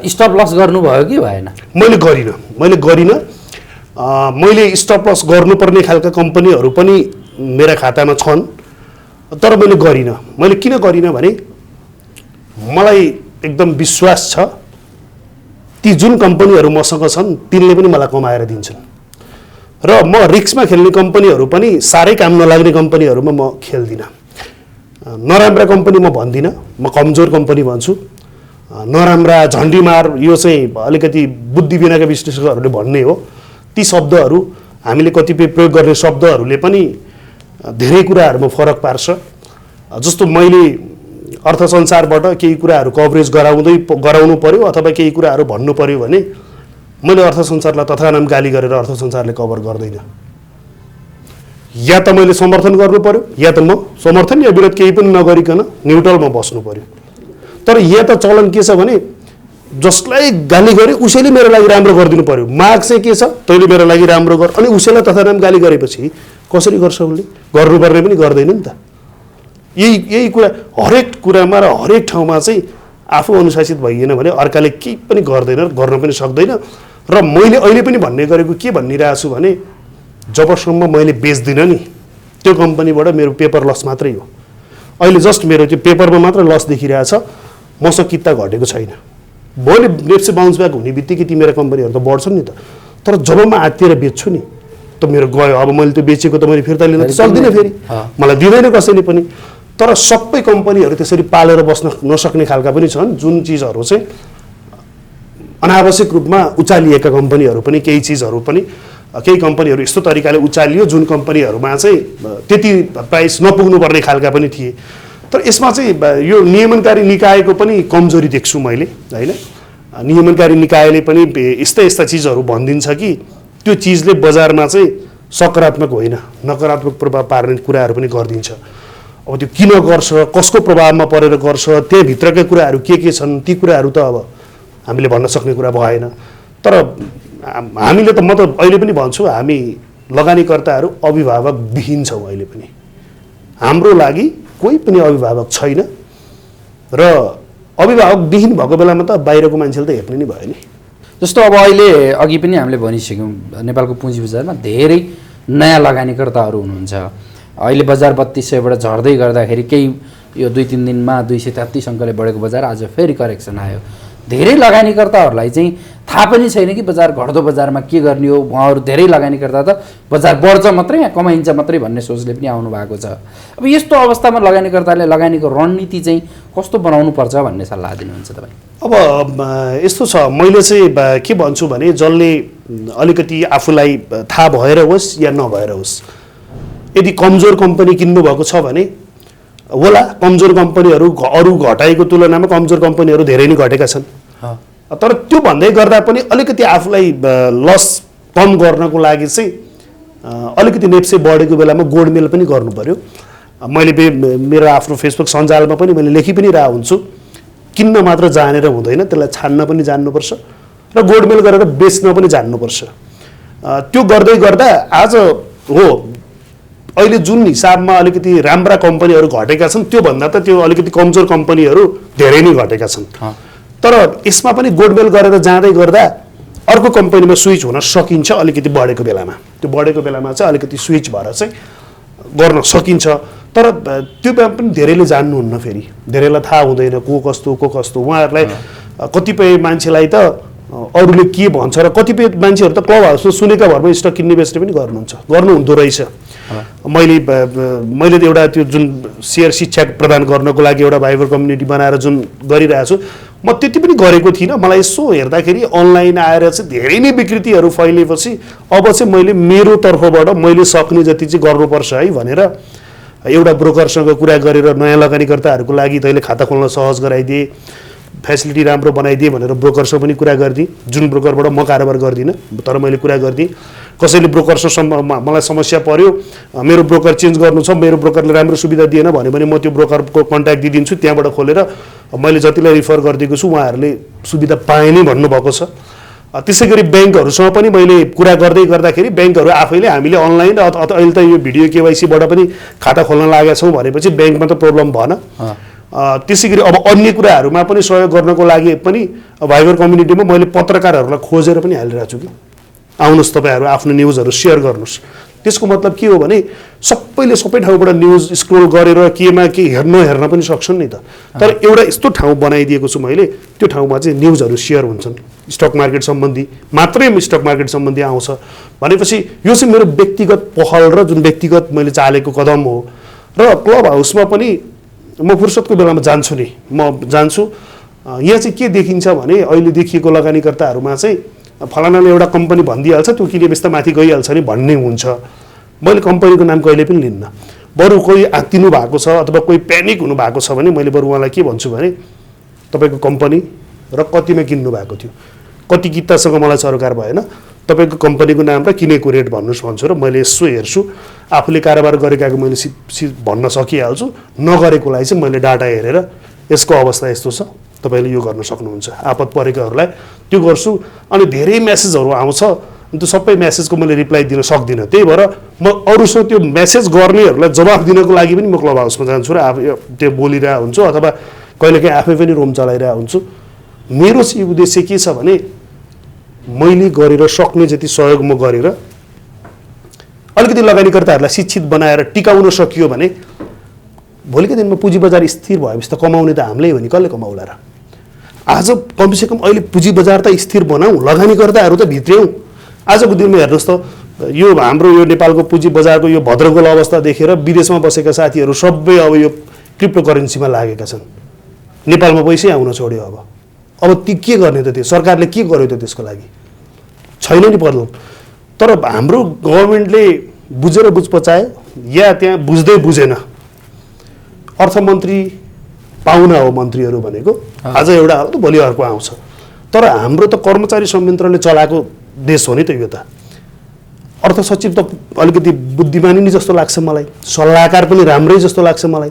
स्टप लस गर्नुभयो कि भएन? मैले गरिनँ। मैले स्टप लस गर्नुपर्ने खालका कम्पनीहरू पनि मेरा खातामा छन्, तर मैले गरिनँ। मैले किन गरिनँ भने मलाई एकदम विश्वास छ ती जुन कम्पनीहरू मसँग छन् तिनले पनि मलाई कमाएर दिन्छन् र म रिस्कमा खेल्ने कम्पनीहरू पनि साह्रै काम नलाग्ने कम्पनीहरूमा म खेल्दिनँ। नराम्रा कम्पनी म भन्दिनँ, म कमजोर कम्पनी भन्छु। नराम्रा झन्डीमार यो चाहिँ अलिकति बुद्धि बिनाका विश्लेषकहरूले भन्ने हो। ती शब्दहरू हामीले कतिपय प्रयोग गर्ने शब्दहरूले पनि धेरै कुराहरूमा फरक पार्छ। जस्तो मैले अर्थ संसारबाट केही कुराहरू कभरेज गराउनु पर्यो अथवा केही कुराहरू भन्नु पर्यो भने मैले अर्थ संसारलाई तथानाम गाली गरेर अर्थ संसारले कभर गर्दैन। या त मैले समर्थन गर्नु पर्यो या त म समर्थन या विरोध केही पनि नगरिकन न्युट्रलमा बस्नु पर्यो। तर यहाँ त चलन के छ भने जसलाई गाली गरे उसैले मेरो लागि राम्रो गरिदिनु पर्यो। माग चाहिँ के छ, तैँले मेरो लागि राम्रो गर, अनि उसैलाई तथानाम गाली गरेपछि कसरी गर्छ उसले? गर्नुपर्ने पनि गर्दैन नि त। यही कुरा हरेक कुरामा र हरेक ठाउँमा चाहिँ आफू अनुशासित भइएन भने अर्काले केही पनि गर्दैन, गर्न पनि सक्दैन। र मैले अहिले पनि भन्ने गरेको के भनिरहेको छु भने जबसम्म मैले बेच्दिनँ नि त्यो कम्पनीबाट मेरो पेपर लस मात्रै हो। अहिले जस्ट मेरो त्यो पेपरमा मात्र लस देखिरहेछ, मसँग किता घटेको छैन। भोलि नेप्से बाउन्स ब्याक हुने बित्तिकै ती मेरा कम्पनीहरू त बढ्छन् नि त। तर जब म आत्तिएर बेच्छु नि त मेरो गयो। अब मैले त्यो बेचेको त मैले फिर्ता लिन त सक्दिनँ, फेरि मलाई दिँदैन कसैले पनि। तर सबै कम्पनीहरू त्यसरी पालेर बस्न नसक्ने खालका पनि छन् जुन चिजहरू चाहिँ अनावश्यक रूपमा उचालिएका कम्पनीहरू पनि, केही कम्पनीहरू यस्तो तरिकाले उचालियो जुन कम्पनीहरूमा चाहिँ त्यति प्राइस नपुग्नुपर्ने खालका पनि थिए। तर यसमा चाहिँ यो नियमनकारी निकायको पनि कमजोरी देख्छु मैले, होइन? नियमनकारी निकायले पनि यस्ता चिजहरू भनिदिन्छ कि त्यो चिजले बजारमा चाहिँ सकारात्मक होइन नकारात्मक प्रभाव पार्ने कुराहरू पनि गरिदिन्छ। अब त्यो किन गर्छ, कसको प्रभावमा परेर गर्छ, त्यहाँभित्रका कुराहरू के छन्, ती कुराहरू त अब हामीले भन्न सक्ने कुरा भएन। तर हामीले त, म त अहिले पनि भन्छु, हामी लगानीकर्ताहरू अभिभावकविहीन छौँ। अहिले पनि हाम्रो लागि कोही पनि अभिभावक छैन र अभिभावकविहीन भएको बेलामा त बाहिरको मान्छेले त हेर्ने नै भयो नि। जस्तो अब अहिले अघि पनि हामीले भनिसक्यौँ नेपालको पुँजी बजारमा धेरै नयाँ लगानीकर्ताहरू हुनुहुन्छ। अहिले बजार 3200बाट झर्दै गर्दाखेरि केही यो 2-3 दिनमा 233 अङ्कले बढेको बजार आज फेरि करेक्सन आयो। धेरै लगानीकर्ताहरूलाई चाहिँ थाहा पनि छैन कि बजार घट्दो बजारमा के गर्ने हो। उहाँहरू धेरै लगानीकर्ता त बजार बढ्छ मात्रै, यहाँ कमाइन्छ मात्रै भन्ने सोचले पनि आउनु भएको छ। अब यस्तो अवस्थामा लगानीकर्ताले लगानीको रणनीति चाहिँ कस्तो बनाउनु पर्छ भन्ने सल्लाह दिनुहुन्छ तपाईँ? अब यस्तो छ, मैले चाहिँ के भन्छु भने जसले अलिकति आफूलाई थाहा भएर होस् या नभएर होस्, यदि कमजोर कम्पनी किन्नुभएको छ भने होला, कमजोर कम्पनीहरू अरू घटाइको तुलनामा कमजोर कम्पनीहरू धेरै नै घटेका छन्। तर त्यो भन्दै गर्दा पनि अलिकति आफूलाई लस कम गर्नको लागि चाहिँ अलिकति नेप्से बढेको बेलामा गोडमेल पनि गर्नु पर्यो। मैले मेरो आफ्नो फेसबुक सञ्जालमा पनि मैले लेखि पनि रहेको हुन्छु, किन्न मात्र जानेर हुँदैन, त्यसलाई छान्न पनि जान्नुपर्छ र गोडमेल गरेर बेच्न पनि जान्नुपर्छ। त्यो गर्दै गर्दा आज हो अहिले जुन हिसाबमा अलिकति राम्रा कम्पनीहरू घटेका छन् त्योभन्दा त त्यो अलिकति कमजोर कम्पनीहरू धेरै नै घटेका छन्। तर यसमा पनि गोडमेल गरेर जाँदै गर्दा अर्को कम्पनीमा स्विच हुन सकिन्छ। अलिकति बढेको बेलामा, त्यो बढेको बेलामा चाहिँ अलिकति स्विच भएर चाहिँ गर्न सकिन्छ। तर त्यो पनि धेरैले जान्नुहुन्न, फेरि धेरैलाई थाहा हुँदैन को कस्तो। उहाँहरूलाई कतिपय मान्छेलाई त अरूले के भन्छ र कतिपय मान्छेहरू त क्लब हाउसमा सुनेका भरमा स्टक किन्ने बेच्ने पनि गर्नुहुँदो रहेछ। मैले एउटा त्यो जुन सेयर शिक्षा प्रदान गर्नको लागि एउटा भाइबर कम्युनिटी बनाएर जुन गरिरहेको छु, म त्यति पनि गरेको थिइनँ। मलाई यसो हेर्दाखेरि अनलाइन आएर चाहिँ धेरै नै विकृतिहरू फैलिएपछि अब चाहिँ मैले मेरो तर्फबाट मैले सक्ने जति चाहिँ गर्नुपर्छ है भनेर एउटा ब्रोकरसँग कुरा गरेर नयाँ लगानीकर्ताहरूको लागि तैँले खाता खोल्न सहज गराइदिए, फेसिलिटी राम्रो बनाइदिए भनेर ब्रोकरसँग पनि कुरा गरिदिएँ। जुन ब्रोकरबाट म कारोबार गर्दिनँ, तर मैले कुरा गरिदिएँ। कसैले ब्रोकरसँग मलाई समस्या पर्यो, मेरो ब्रोकर चेन्ज गर्नु छ, मेरो ब्रोकरले राम्रो सुविधा दिएन भन्यो भने म त्यो ब्रोकरको कन्ट्याक्ट दिइदिन्छु, त्यहाँबाट खोलेर मैले जतिलाई रिफर गरिदिएको छु उहाँहरूले सुविधा पाए नै भन्नुभएको छ। त्यसै गरी ब्याङ्कहरूसँग पनि मैले कुरा गर्दै गर्दाखेरि ब्याङ्कहरू आफैले हामीले अनलाइन अथवा अहिले त यो भिडियो केवाइसीबाट पनि खाता खोल्न लागेका छौँ भनेपछि ब्याङ्कमा त प्रब्लम भएन। त्यसै गरी अब अन्य कुराहरूमा पनि सहयोग गर्नको लागि पनि भाइबर कम्युनिटीमा मैले पत्रकारहरूलाई खोजेर पनि हालिरहेको छु कि आउनुहोस् तपाईँहरू आफ्नो न्युजहरू सेयर गर्नुहोस्। त्यसको मतलब के हो भने सबैले सबै ठाउँबाट न्युज स्क्रोल गरेर केमा के हेर्न पनि सक्छन् नि त। तर एउटा यस्तो ठाउँ बनाइदिएको छु मैले, त्यो ठाउँमा चाहिँ न्युजहरू सेयर हुन्छन्, स्टक मार्केट सम्बन्धी मात्रै स्टक मार्केट सम्बन्धी आउँछ भनेपछि यो चाहिँ मेरो व्यक्तिगत पहल र जुन व्यक्तिगत मैले चालेको कदम हो। र क्लब हाउसमा पनि म फुर्सदको बेलामा जान्छु नि, म जान्छु। यहाँ चाहिँ के देखिन्छ भने अहिले देखिएको लगानीकर्ताहरूमा चाहिँ फलानाले एउटा कम्पनी भनिदिइहाल्छ, त्यो किने बेच्दा माथि गइहाल्छ नि भन्ने हुन्छ। मैले कम्पनीको नाम कहिले पनि लिन्न। बरु कोही आत्तिनु भएको छ अथवा कोही प्यानिक हुनु भएको छ भने मैले बरु उहाँलाई के भन्छु भने तपाईँको कम्पनी र कतिमा किन्नु भएको थियो, कति कितासँग मलाई सरकार भएन, तपाईँको कम्पनीको नाम र किनेको रेट भन्नुहोस् भन्छु र मैले यसो हेर्छु। आफूले कारोबार गरेकाको मैले भन्न सकिहाल्छु, नगरेकोलाई चाहिँ मैले डाटा हेरेर यसको अवस्था यस्तो छ, तपाईँले यो गर्न सक्नुहुन्छ, आपत परेकाहरूलाई त्यो गर्छु। अनि धेरै मेसेजहरू आउँछ, त्यो सबै मेसेजको मैले रिप्लाई दिन सक्दिनँ। त्यही भएर म अरूसँग त्यो मेसेज गर्नेहरूलाई जवाफ दिनको लागि पनि म क्लब हाउसमा जान्छु र आफू त्यो बोलिरहेको हुन्छु अथवा कहिलेकाहीँ आफै पनि रोम चलाइरहेको हुन्छु। मेरो चाहिँ उद्देश्य के छ भने मैले गरेर सक्ने जति सहयोग म गरेर अलिकति लगानीकर्ताहरूलाई शिक्षित बनाएर टिकाउन सकियो भने भोलिको दिनमा पुँजी बजार स्थिर भएपछि त कमाउने त हामीले हो नि, कसले कमाउला र। आज कमसेकम अहिले पुँजी बजार त स्थिर बनाऊ, लगानीकर्ताहरू त भित्र्यौँ। आजको दिनमा हेर्नुहोस् त यो हाम्रो यो नेपालको पुँजी बजारको यो भद्रगोल अवस्था देखेर विदेशमा बसेका साथीहरू सबै अब यो क्रिप्टो करेन्सीमा लागेका छन्। नेपालमा पैसै आउन छोड्यो। अब ती के गर्ने त, त्यो सरकारले के गर्यो त त्यसको लागि? छैन नि बदल। तर हाम्रो गभर्मेन्टले बुझेर बुझ पचायो या त्यहाँ बुझ्दै बुझेन। अर्थमन्त्री पाहुना हो मन्त्रीहरू भनेको, आज एउटा आउँछ भोलि अर्को आउँछ। तर हाम्रो त कर्मचारी संयन्त्रले चलाएको देश हो नि त यो त। अर्थ सचिव त अलिकति बुद्धिमानी नै जस्तो लाग्छ मलाई, सल्लाहकार पनि राम्रै जस्तो लाग्छ मलाई।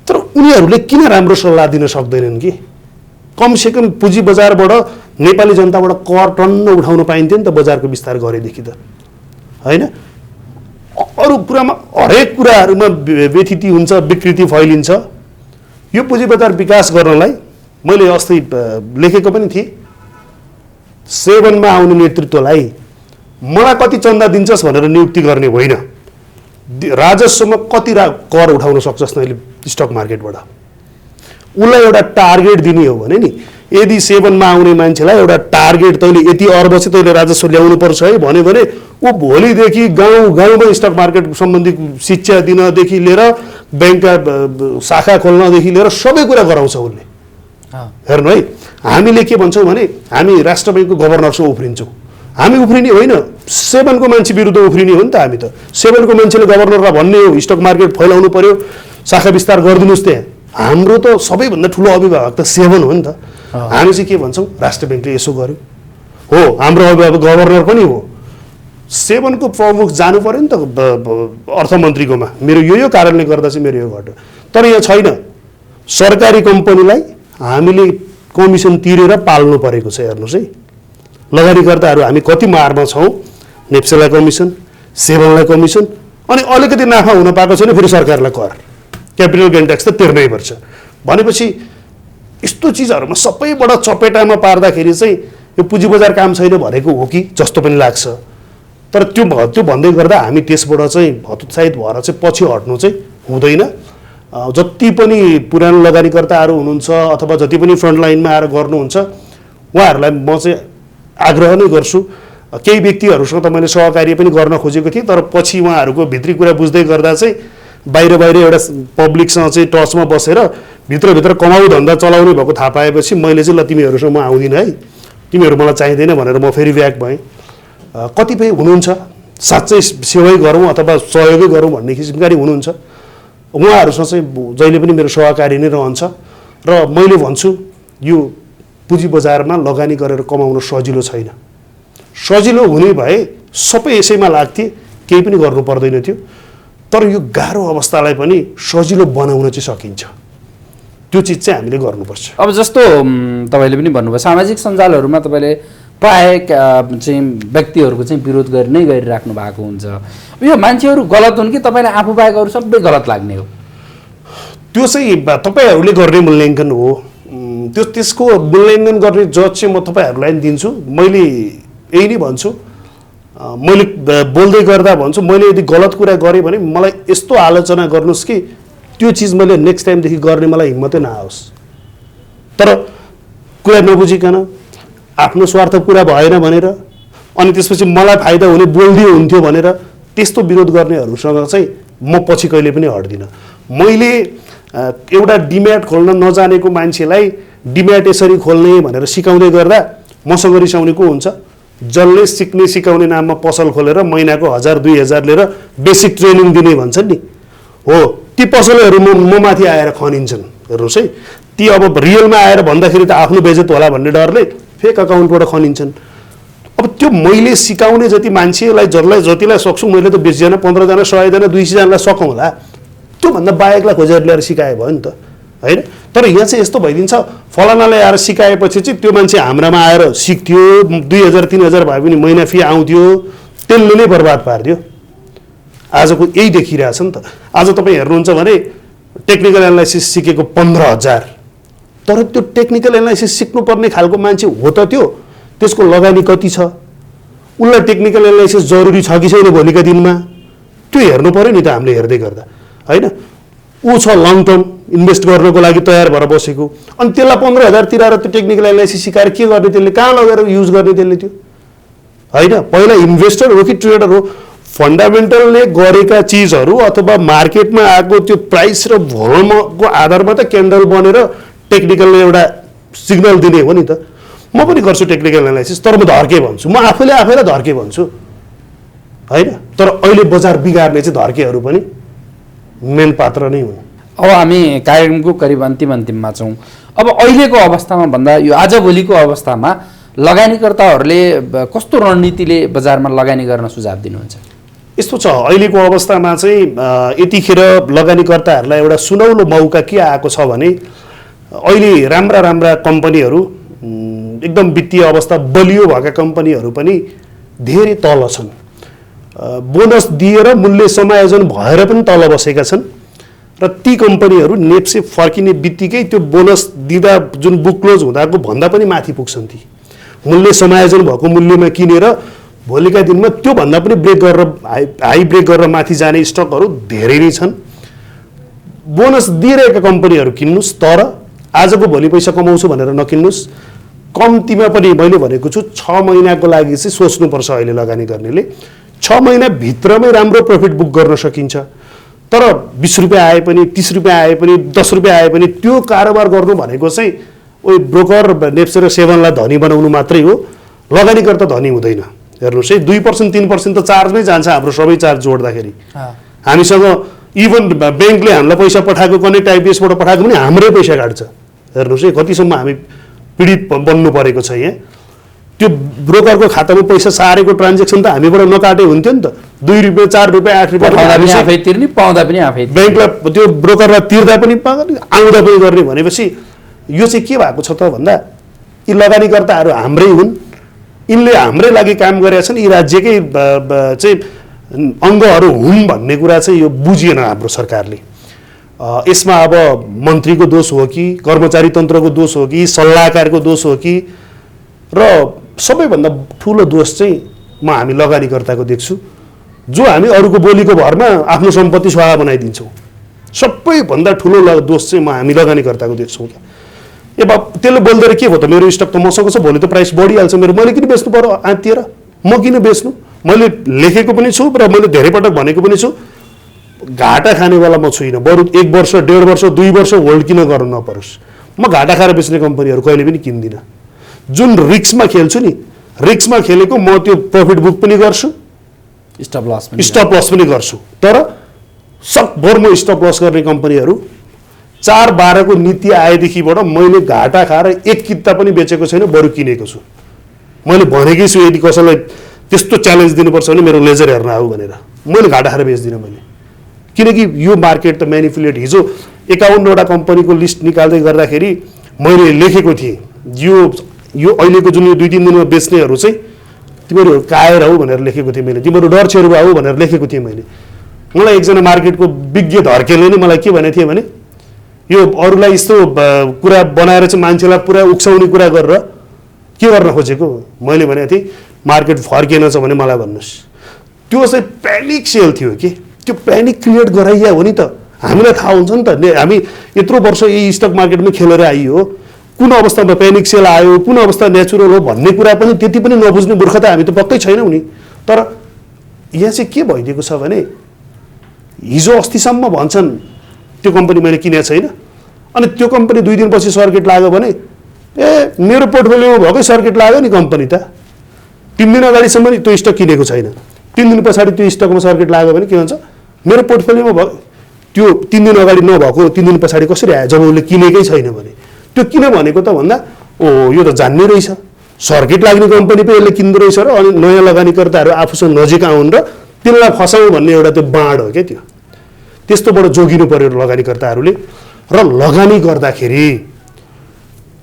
तर उनीहरूले किन राम्रो सल्लाह दिन सक्दैनन् कि? कमसेकम पुँजी बजारबाट नेपाली जनताबाट कर टन्न उठाउन पाइन्थ्यो नि त बजारको विस्तार गरेदेखि त, होइन? अरू कुरामा हरेक कुराहरूमा व्यथिति हुन्छ, विकृति फैलिन्छ। यो पुँजी बजार विकास गर्नलाई मैले अस्ति लेखेको पनि थिएँ, 7मा आउने नेतृत्वलाई मलाई कति चन्दा दिन्छस् भनेर नियुक्ति गर्ने होइन, राजस्वमा कति कर उठाउन सक्छस् तैँले स्टक मार्केटबाट, उसलाई एउटा टार्गेट दिने हो भने नि। यदि 7मा आउने मान्छेलाई एउटा टार्गेट तैँले यति अर्ब चाहिँ तैँले राजस्व ल्याउनु पर्छ है भन्यो भने ऊ भोलिदेखि गाउँमा स्टक मार्केट सम्बन्धी शिक्षा दिनदेखि लिएर ब्याङ्कका शाखा खोल्नदेखि लिएर सबै कुरा गराउँछ उसले। हेर्नु है, हामीले के भन्छौँ भने हामी राष्ट्र ब्याङ्कको गभर्नरसँग उफ्रिन्छौँ। हामी उफ्रिने होइन, 7को मान्छे विरुद्ध उफ्रिने हो नि त हामी त। 7को मान्छेले गभर्नरलाई भन्ने हो स्टक मार्केट फैलाउनु पर्यो, शाखा विस्तार गरिदिनुहोस्। त्यहाँ हाम्रो त सबैभन्दा ठुलो अभिभावक त 7 हो नि त। हामी चाहिँ के भन्छौँ, राष्ट्र ब्याङ्कले यसो गर्यो हो, हाम्रो अभिभावक गभर्नर पनि हो। 7को प्रमुख जानु पर्यो नि त अर्थमन्त्रीकोमा, मेरो यो कारणले गर्दा चाहिँ मेरो यो घट्यो। तर यहाँ छैन। सरकारी कम्पनीलाई हामीले कमिसन तिरेर पाल्नु परेको छ। हेर्नुहोस् है, लगानीकर्ताहरू हामी कति मारमा छौँ, नेप्सेलाई कमिसन, 7लाई कमिसन, अनि अलिकति नाफा हुन पाएको छैन फेरि सरकारलाई कर, क्यापिटल गेन ट्याक्स त तिर्नै पर्छ भनेपछि यस्तो चिजहरूमा सबैबाट चपेटामा पार्दाखेरि चाहिँ यो पुँजी बजार काम छैन भनेको हो कि जस्तो पनि लाग्छ। तर त्यो भन्दै गर्दा हामी त्यसबाट चाहिँ हतोत्साहित भएर चाहिँ पछि हट्नु चाहिँ हुँदैन। जति पनि पुरानो लगानीकर्ताहरू हुनुहुन्छ अथवा जति पनि फ्रन्ट लाइनमा आएर गर्नुहुन्छ उहाँहरूलाई म चाहिँ आग्रह नै गर्छु। केही व्यक्तिहरूसँग त मैले सहकार्य पनि गर्न खोजेको थिएँ, तर पछि उहाँहरूको भित्री कुरा बुझ्दै गर्दा चाहिँ बाहिर एउटा पब्लिकसँग चाहिँ टचमा बसेर भित्रभित्र कमाउ धन्दा चलाउने भएको थाहा पाएपछि मैले चाहिँ ल तिमीहरूसँग म आउँदिनँ है, तिमीहरू मलाई चाहिँदैन भनेर म फेरि ब्याक भएँ। कतिपय हुनुहुन्छ साँच्चै सेवै गरौँ अथवा सहयोगै गरौँ भन्ने किसिमका हुनुहुन्छ, उहाँहरूसँग चाहिँ जहिले पनि मेरो सहकारी नै रहन्छ। र मैले भन्छु यो पुँजी बजारमा लगानी गरेर कमाउन सजिलो छैन। सजिलो हुने भए सबै यसैमा लाग्थे, केही पनि गर्नु पर्दैन थियो। तर यो गाह्रो अवस्थालाई पनि सजिलो बनाउन चाहिँ सकिन्छ, त्यो चिज चाहिँ हामीले गर्नुपर्छ। अब जस्तो तपाईँले पनि भन्नुभयो सामाजिक सञ्जालहरूमा तपाईँले प्राय चाहिँ व्यक्तिहरूको चाहिँ विरोध गरि नै गरिराख्नु भएको हुन्छ। यो मान्छेहरू गलत हुन् कि तपाईँलाई आफू बाहेक अरू सबै गलत लाग्ने हो? त्यो चाहिँ तपाईँहरूले गर्ने मूल्याङ्कन हो। त्यसको मूल्याङ्कन गर्ने जज चाहिँ म तपाईँहरूलाई पनि दिन्छु। मैले यही नै भन्छु, मैले बोल्दै गर्दा भन्छु, मैले यदि गलत कुरा गरेँ भने मलाई यस्तो आलोचना गर्नुहोस् कि त्यो चिज मैले नेक्स्ट टाइमदेखि गर्ने मलाई हिम्मतै नआओस्। तर कुरा नबुझिकन आफ्नो स्वार्थ पुरा भएन भनेर अनि त्यसपछि मलाई फाइदा हुने बोल्दियो हुन्थ्यो भनेर त्यस्तो विरोध गर्नेहरूसँग चाहिँ म पछि कहिले पनि हट्दिनँ। मैले एउटा डिम्याट खोल्न नजानेको मान्छेलाई डिम्याट यसरी खोल्ने भनेर सिकाउँदै गर्दा मसँग रिसाउने को हुन्छ? जसले सिक्ने सिकाउने नाममा पसल खोलेर महिनाको 1000-2000 लिएर बेसिक ट्रेनिङ दिने भन्छन् नि, हो ती पसलहरू म माथि आएर खनिन्छन्। हेर्नुहोस् है, ती अब रियलमा आएर भन्दाखेरि त आफ्नो बेइज्जत होला भन्ने डरले फेक अकाउन्टबाट खनिन्छन्। अब त्यो मैले सिकाउने जति मान्छेलाई जतिलाई सक्छु मैले त 20 जना 15 जना 100 जना 200 जनालाई सकौँ होला, त्योभन्दा बाहेकलाई खोजेर ल्याएर सिकाए भयो नि त, होइन? तर यहाँ चाहिँ यस्तो भइदिन्छ, फलानाले आएर सिकाएपछि चाहिँ त्यो मान्छे हाम्रामा आएर सिक्थ्यो, 2000-3000 भए पनि महिना फी आउँथ्यो, त्यसले नै बर्बाद पारिदियो। आजको यही देखिरहेछ नि त। आज तपाईँ हेर्नुहुन्छ भने टेक्निकल एनालाइसिस सिकेको 15,000, तर त्यो टेक्निकल एनालाइसिस सिक्नुपर्ने खालको मान्छे हो त त्यो, त्यसको लगानी कति छ, उसलाई टेक्निकल एनालाइसिस जरुरी छ कि छैन भोलिका दिनमा, त्यो हेर्नु पऱ्यो नि त हामीले हेर्दै गर्दा, होइन? ऊ छ लङ टर्म इन्भेस्ट गर्नको लागि तयार भएर बसेको, अनि त्यसलाई 15,000 तिरेर त्यो टेक्निकल एनालाइसिस सिकाएर के गर्ने? त्यसले कहाँ लगेर युज गर्ने त्यसले त्यो, होइन? पहिला इन्भेस्टर हो कि ट्रेडर हो? फन्डामेन्टलले गरेका चिजहरू अथवा मार्केटमा आएको त्यो प्राइस र भोल्युमको आधारमा त क्यान्डल बनेर टेक्निकलले एउटा सिग्नल दिने हो नि त। म पनि गर्छु टेक्निकल एनालाइसिस, तर म धर्के भन्छु, म आफैलाई धर्के भन्छु, होइन? तर अहिले बजार बिगार्ने चाहिँ धर्केहरू पनि मेन पात्र नै हुन्। अब हामी कार्यक्रमको करिब अन्तिममा छौँ। अब अहिलेको अवस्थामा भन्दा यो आजभोलिको अवस्थामा लगानीकर्ताहरूले कस्तो रणनीतिले बजारमा लगानी गर्न सुझाव दिनुहुन्छ? यस्तो छ, अहिलेको अवस्थामा चाहिँ यतिखेर लगानीकर्ताहरूलाई एउटा सुनौलो मौका के आएको छ भने अहिले राम्रा कम्पनीहरू, एकदम वित्तीय अवस्था बलियो भएका कम्पनीहरू पनि धेरै तल छन्। बोनस दिएर मूल्य समायोजन भएर पनि तल बसेका छन् र ती कम्पनीहरू नेप्से फर्किने बित्तिकै त्यो बोनस दिँदा जुन बुक क्लोज हुँदाको भन्दा पनि माथि पुग्छन्। ती मूल्य समायोजन भएको मूल्यमा किनेर भोलिका दिनमा त्योभन्दा पनि ब्रेक गरेर हाई ब्रेक गरेर माथि जाने स्टकहरू धेरै नै छन्। बोनस दिइरहेका कम्पनीहरू किन्नुहोस्, तर आजको भोलि पैसा कमाउँछु भनेर नकिन्नुहोस्। कम्तीमा पनि मैले भनेको छु 6 महिनाको लागि चाहिँ सोच्नुपर्छ अहिले लगानी गर्नेले। 6 महिनाभित्रमै राम्रो प्रफिट बुक गर्न सकिन्छ। तर 20 रुपियाँ आए पनि 30 रुपियाँ आए पनि 10 रुपियाँ आए पनि त्यो कारोबार गर्नु भनेको चाहिँ ओइ ब्रोकर नेप्से र सेभनलाई धनी बनाउनु मात्रै हो, लगानीकर्ता धनी हुँदैन। हेर्नुहोस् है, 2% 3% त चार्जमै जान्छ हाम्रो सबै चार्ज जोड्दाखेरि। हामीसँग इभन ब्याङ्कले हामीलाई पैसा पठाएको कनेक्ट आइपिएसबाट पठाएको पनि हाम्रै पैसा काट्छ। हेर्नुहोस् है, कतिसम्म हामी पीडित बन्नु परेको छ यहाँ। त्यो ब्रोकरको खातामा पैसा सारेको ट्रान्जेक्सन त हामीबाट नकाटे हुन्थ्यो नि त। 2 रुपियाँ 4 रुपियाँ 8 रुपियाँ आफै तिर्ने, पाउँदा पनि आफै, ब्याङ्कलाई त्यो ब्रोकरलाई तिर्दा पनि आउँदा पनि गर्ने भनेपछि यो चाहिँ के भएको छ त भन्दा यी लगानीकर्ताहरू हाम्रै हुन्, यिनले हाम्रै लागि काम गरेका छन्, यी राज्यकै चाहिँ अङ्गहरू हुन् भन्ने कुरा चाहिँ यो बुझिएन हाम्रो सरकारले। यसमा अब मन्त्रीको दोष हो कि कर्मचारी तन्त्रको दोष हो कि सल्लाहकारको दोष हो कि, र सबैभन्दा ठुलो दोष चाहिँ म हामी लगानीकर्ताको देख्छु, जो हामी अरूको बोलीको भरमा आफ्नो सम्पत्ति स्वाहा बनाइदिन्छौँ। सबैभन्दा ठुलो दोष चाहिँ म हामी लगानीकर्ताको देख्छौँ। ए बा त्यसले बोल्दै के भयो त, मेरो स्टक त मसँग छ, भोलि त प्राइस बढिहाल्छ मेरो, मैले किन बेच्नु पर्यो आत्तिएर? म किन बेच्नु? मैले लेखेको पनि छु र मैले धेरै पटक भनेको पनि छु, घाटा खानेवाला म छुइनँ। बरु 1 वर्ष 1.5 वर्ष 2 वर्ष होल्ड किन गर्नु नपरोस्। म घाटा खाएर बेच्ने कम्पनीहरू कहिले पनि किन्दिनँ। जुन रिक्समा खेल्छु नि, रिक्समा खेलेको म त्यो प्रफिट बुक पनि गर्छु, स्टप लस पनि गर्छु। तर सकभर म स्टप लस गर्ने कम्पनीहरू 4/12 को नीति आएदेखिबाट मैले घाटा खाएर 1 किता पनि बेचेको छैन, बरु किनेको छु। मैले भनेकै छु यदि कसैलाई त्यस्तो च्यालेन्ज दिनुपर्छ भने मेरो लेजर हेर्न आऊ भनेर। मैले घाटा खाएर बेच्दिनँ मैले, किनकि यो मार्केट त म्यानिपुलेट। हिजो 51 वटा कम्पनीको लिस्ट निकाल्दै गर्दाखेरि मैले लेखेको थिएँ यो यो अहिलेको जुन यो 2-3 दिनमा बेच्नेहरू चाहिँ तिमीहरू कायर हौ भनेर लेखेको थिएँ मैले, तिमीहरू डर छेरुवा हौ भनेर लेखेको थिएँ मैले। मलाई एकजना मार्केटको विज्ञ धर्केले नि मलाई के भनेको थिएँ भने यो अरूलाई यस्तो कुरा बनाएर चाहिँ मान्छेलाई पुरा उक्साउने कुरा गरेर के गर्न खोजेको। मैले भनेको थिएँ मार्केट फर्केन छ भने मलाई भन्नुहोस्। त्यो चाहिँ प्यानिक सेल थियो कि त्यो प्यानिक क्रिएट गराइया हो नि त। हामीलाई थाहा हुन्छ नि त, हामी यत्रो वर्ष यही स्टक मार्केटमा खेलेर आइयो, कुन अवस्थामा प्यानिक सेल आयो, कुन अवस्था नेचुरल हो भन्ने कुरा पनि त्यति पनि नबुझ्ने मूर्खता हामी त पक्कै छैनौँ नि। तर यहाँ चाहिँ के भइदिएको छ भने हिजो अस्तिसम्म भन्छन् त्यो कम्पनी मैले किनेको छैन, अनि त्यो कम्पनी 2 दिनपछि सर्किट लाग्यो भने ए मेरो पोर्टफोलियोमा भएकै सर्किट लाग्यो नि कम्पनी त। 3 दिन अगाडिसम्म त्यो स्टक किनेको छैन, 3 दिन पछाडि त्यो स्टकमा सर्किट लाग्यो भने के भन्छ मेरो पोर्टफोलियोमा भयो। त्यो 3 दिन अगाडि नभएको 3 दिन पछाडि कसरी आयो जब उसले किनेकै छैन भने। त्यो किन भनेको त भन्दा ओ यो त जान्ने रहेछ, सर्किट लाग्ने कम्पनी पनि यसले किन्दो रहेछ र अनि नयाँ लगानीकर्ताहरू आफूसँग नजिक आउन् र तिनलाई फसाउँ भन्ने एउटा त्यो बाँड हो क्या त्यो। त्यस्तोबाट जोगिनु पर्यो लगानीकर्ताहरूले। र लगानी गर्दाखेरि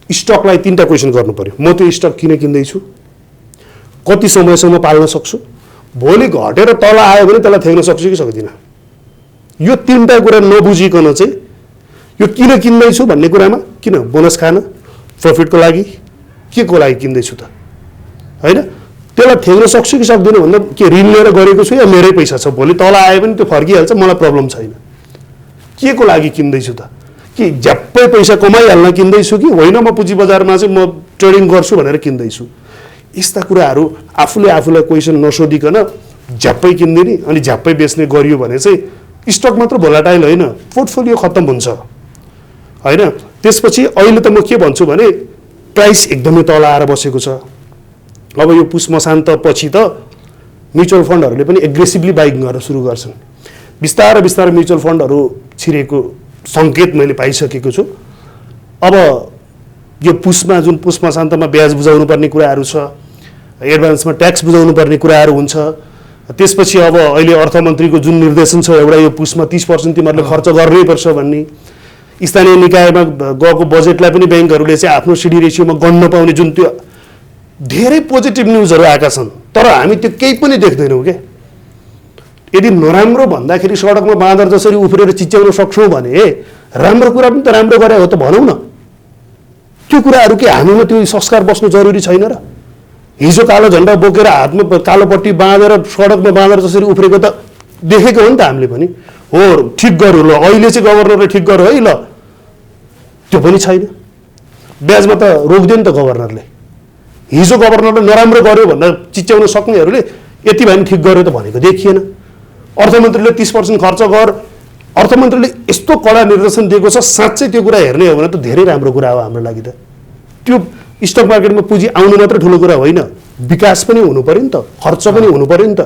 स्टकलाई 3टा क्वेसन गर्नु पर्यो। म त्यो स्टक किन किन्दैछु, कति समयसम्म पाल्न सक्छु, भोलि घटेर तल आयो भने त्यसलाई थ्याक्न सक्छु कि सक्दिनँ। यो 3टा कुरा नबुझिकन चाहिँ यो किन किन्दैछु भन्ने कुरामा किन बोनस खान, प्रफिटको लागि, के को लागि किन्दैछु त होइन, त्यसलाई थ्याक्न सक्छु कि सक्दिनँ भन्दा के ऋण लिएर गरेको छु या मेरै पैसा छ, भोलि तल आयो भने त्यो फर्किहाल्छ, मलाई प्रब्लम छैन। के को लागि किन्दैछु त, कि झ्याप्पै पैसा कमाइहाल्न किन्दैछु कि होइन म पुँजी बजारमा चाहिँ म ट्रेडिङ गर्छु भनेर किन्दैछु। यस्ता कुराहरू आफूलाई क्वेसन नसोधिकन झ्याप्पै किनिदिने अनि झ्याप्पै बेच्ने गरियो भने चाहिँ स्टक मात्र भोलाटाइल होइन, पोर्टफोलियो खत्तम हुन्छ होइन। त्यसपछि अहिले त म के भन्छु भने प्राइस एकदमै तल आएर बसेको छ। अब यो पुस मसान्तपछि त म्युचुअल फन्डहरूले पनि एग्रेसिभली बाइङ गर्न सुरु गर्छन्। बिस्तारै म्युचुअल फन्डहरू छिरेको सङ्केत मैले पाइसकेको छु। अब यो पुसमा जुन पुस मसान्तमा ब्याज बुझाउनु पर्ने कुराहरू छ, एडभान्समा ट्याक्स बुझाउनु पर्ने कुराहरू हुन्छ। त्यसपछि अब अहिले अर्थमन्त्रीको जुन निर्देशन छ एउटा यो पुसमा 30% तिमीहरूले खर्च गर्नै पर्छ भन्ने, स्थानीय निकायमा गएको बजेटलाई पनि ब्याङ्कहरूले चाहिँ आफ्नो सिडी रेसियोमा गन्न पाउने जुन त्यो धेरै पोजिटिभ न्युजहरू आएका छन्। तर हामी त्यो केही पनि देख्दैनौँ क्या। यदि नराम्रो भन्दाखेरि सडकमा बाँदर जसरी उफ्रेर चिच्याउन सक्छौँ भने राम्रो कुरा पनि त राम्रो गरे हो त भनौँ न। त्यो कुराहरू के हामीमा त्यो संस्कार बस्नु जरुरी छैन र? हिजो कालो झन्डा बोकेर हातमा कालो पट्टी बाँधेर सडकमा बाँदर जसरी उफ्रेको त देखेको हो नि त हामीले पनि। हो ठिक गर्यो ल, अहिले चाहिँ गभर्नरले ठिक गर्यो है ल, त्यो पनि छैन। ब्याजमा त रोक्दैन त गभर्नरले। हिजो गभर्नरले नराम्रो गर्यो भनेर चिच्याउन सक्नेहरूले यति भए पनि ठिक गर्यो त भनेको देखिएन। अर्थमन्त्रीले 30% खर्च गर, अर्थमन्त्रीले यस्तो कडा निर्देशन दिएको छ, साँच्चै त्यो कुरा हेर्ने हो भने त धेरै राम्रो कुरा हो हाम्रो लागि त। त्यो स्टक मार्केटमा पुँजी आउनु मात्र ठुलो कुरा होइन, विकास पनि हुनु पर्यो नि त, खर्च पनि हुनु पर्यो नि त।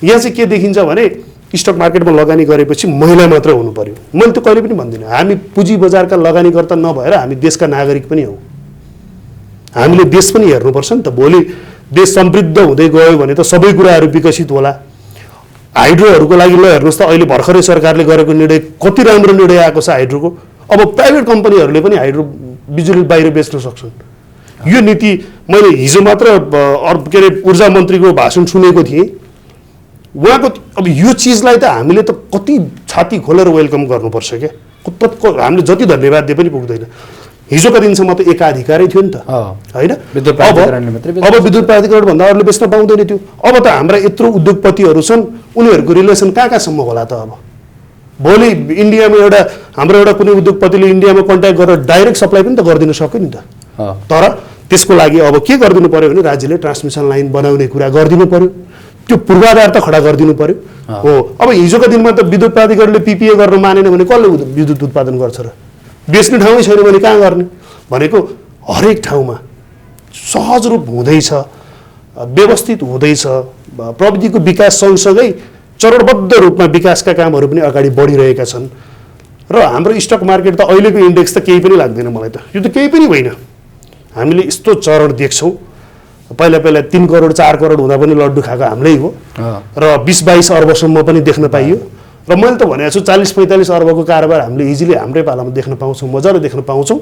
यहाँ चाहिँ के देखिन्छ भने स्टक मार्केटमा लगानी गरेपछि महिला मात्र हुनु पर्यो। मैले त कहिले पनि भन्दिनँ, हामी पुँजी बजारका लगानीकर्ता नभएर हामी देशका नागरिक पनि हौँ। हामीले देश पनि हेर्नुपर्छ नि त। भोलि देश समृद्ध हुँदै गयो भने त सबै कुराहरू विकसित होला। हाइड्रोहरूको लागि ल हेर्नुहोस् त, अहिले भर्खरै सरकारले गरेको निर्णय कति राम्रो निर्णय आएको छ हाइड्रोको। अब प्राइभेट कम्पनीहरूले पनि हाइड्रो बिजुली बाहिर बेच्न सक्छन्। यो नीति मैले हिजो मात्र के अरे ऊर्जा मन्त्रीको भाषण सुनेको थिएँ। उहाँको अब यो चिजलाई त हामीले त कति छाती खोलेर वेलकम गर्नुपर्छ क्या। हामीले जति धन्यवाद दिए पनि पुग्दैन। हिजोका दिनसम्म त एकाधिकारै थियो नि त होइन। अब विद्युत प्राधिकरण भन्दा अरूले बेच्न पाउँदैन थियो। अब त हाम्रा यत्रो उद्योगपतिहरू छन्, उनीहरूको रिलेसन कहाँसम्म होला त। अब भोलि इन्डियामा हाम्रो एउटा कुनै उद्योगपतिले इन्डियामा कन्ट्याक्ट गरेर डाइरेक्ट सप्लाई पनि त गरिदिन सक्यो नि त। तर त्यसको लागि अब के गरिदिनु पर्यो भने राज्यले ट्रान्समिसन लाइन बनाउने कुरा गरिदिनु पर्यो, त्यो पूर्वाधार त खडा गरिदिनु पर्यो। हो अब हिजोका दिनमा त विद्युत प्राधिकरणले पिपिए गर्न मानेन भने कसले विद्युत उत्पादन गर्छ र? बेच्ने ठाउँै छैन भने कहाँ गर्ने भनेको। हरेक ठाउँमा सहज रूप हुँदैछ, व्यवस्थित हुँदैछ, प्रविधिको विकास सँगसँगै चरणबद्ध रूपमा विकासका कामहरू पनि अगाडि बढिरहेका छन्। र हाम्रो स्टक मार्केट त अहिलेको इन्डेक्स त केही पनि लाग्दैन मलाई त। यो त केही पनि होइन। हामीले यस्तो चरण देख्छौँ। पहिला 3 करोड 4 करोड हुँदा पनि लड्डु खाएको हाम्रै हो र 20-22 अर्बसम्म पनि देख्न पाइयो। र मैले त भनेको छु 40-45 अर्बको कारोबार हामीले इजिली हाम्रै पालामा देख्न पाउँछौँ, मजाले देख्न पाउँछौँ।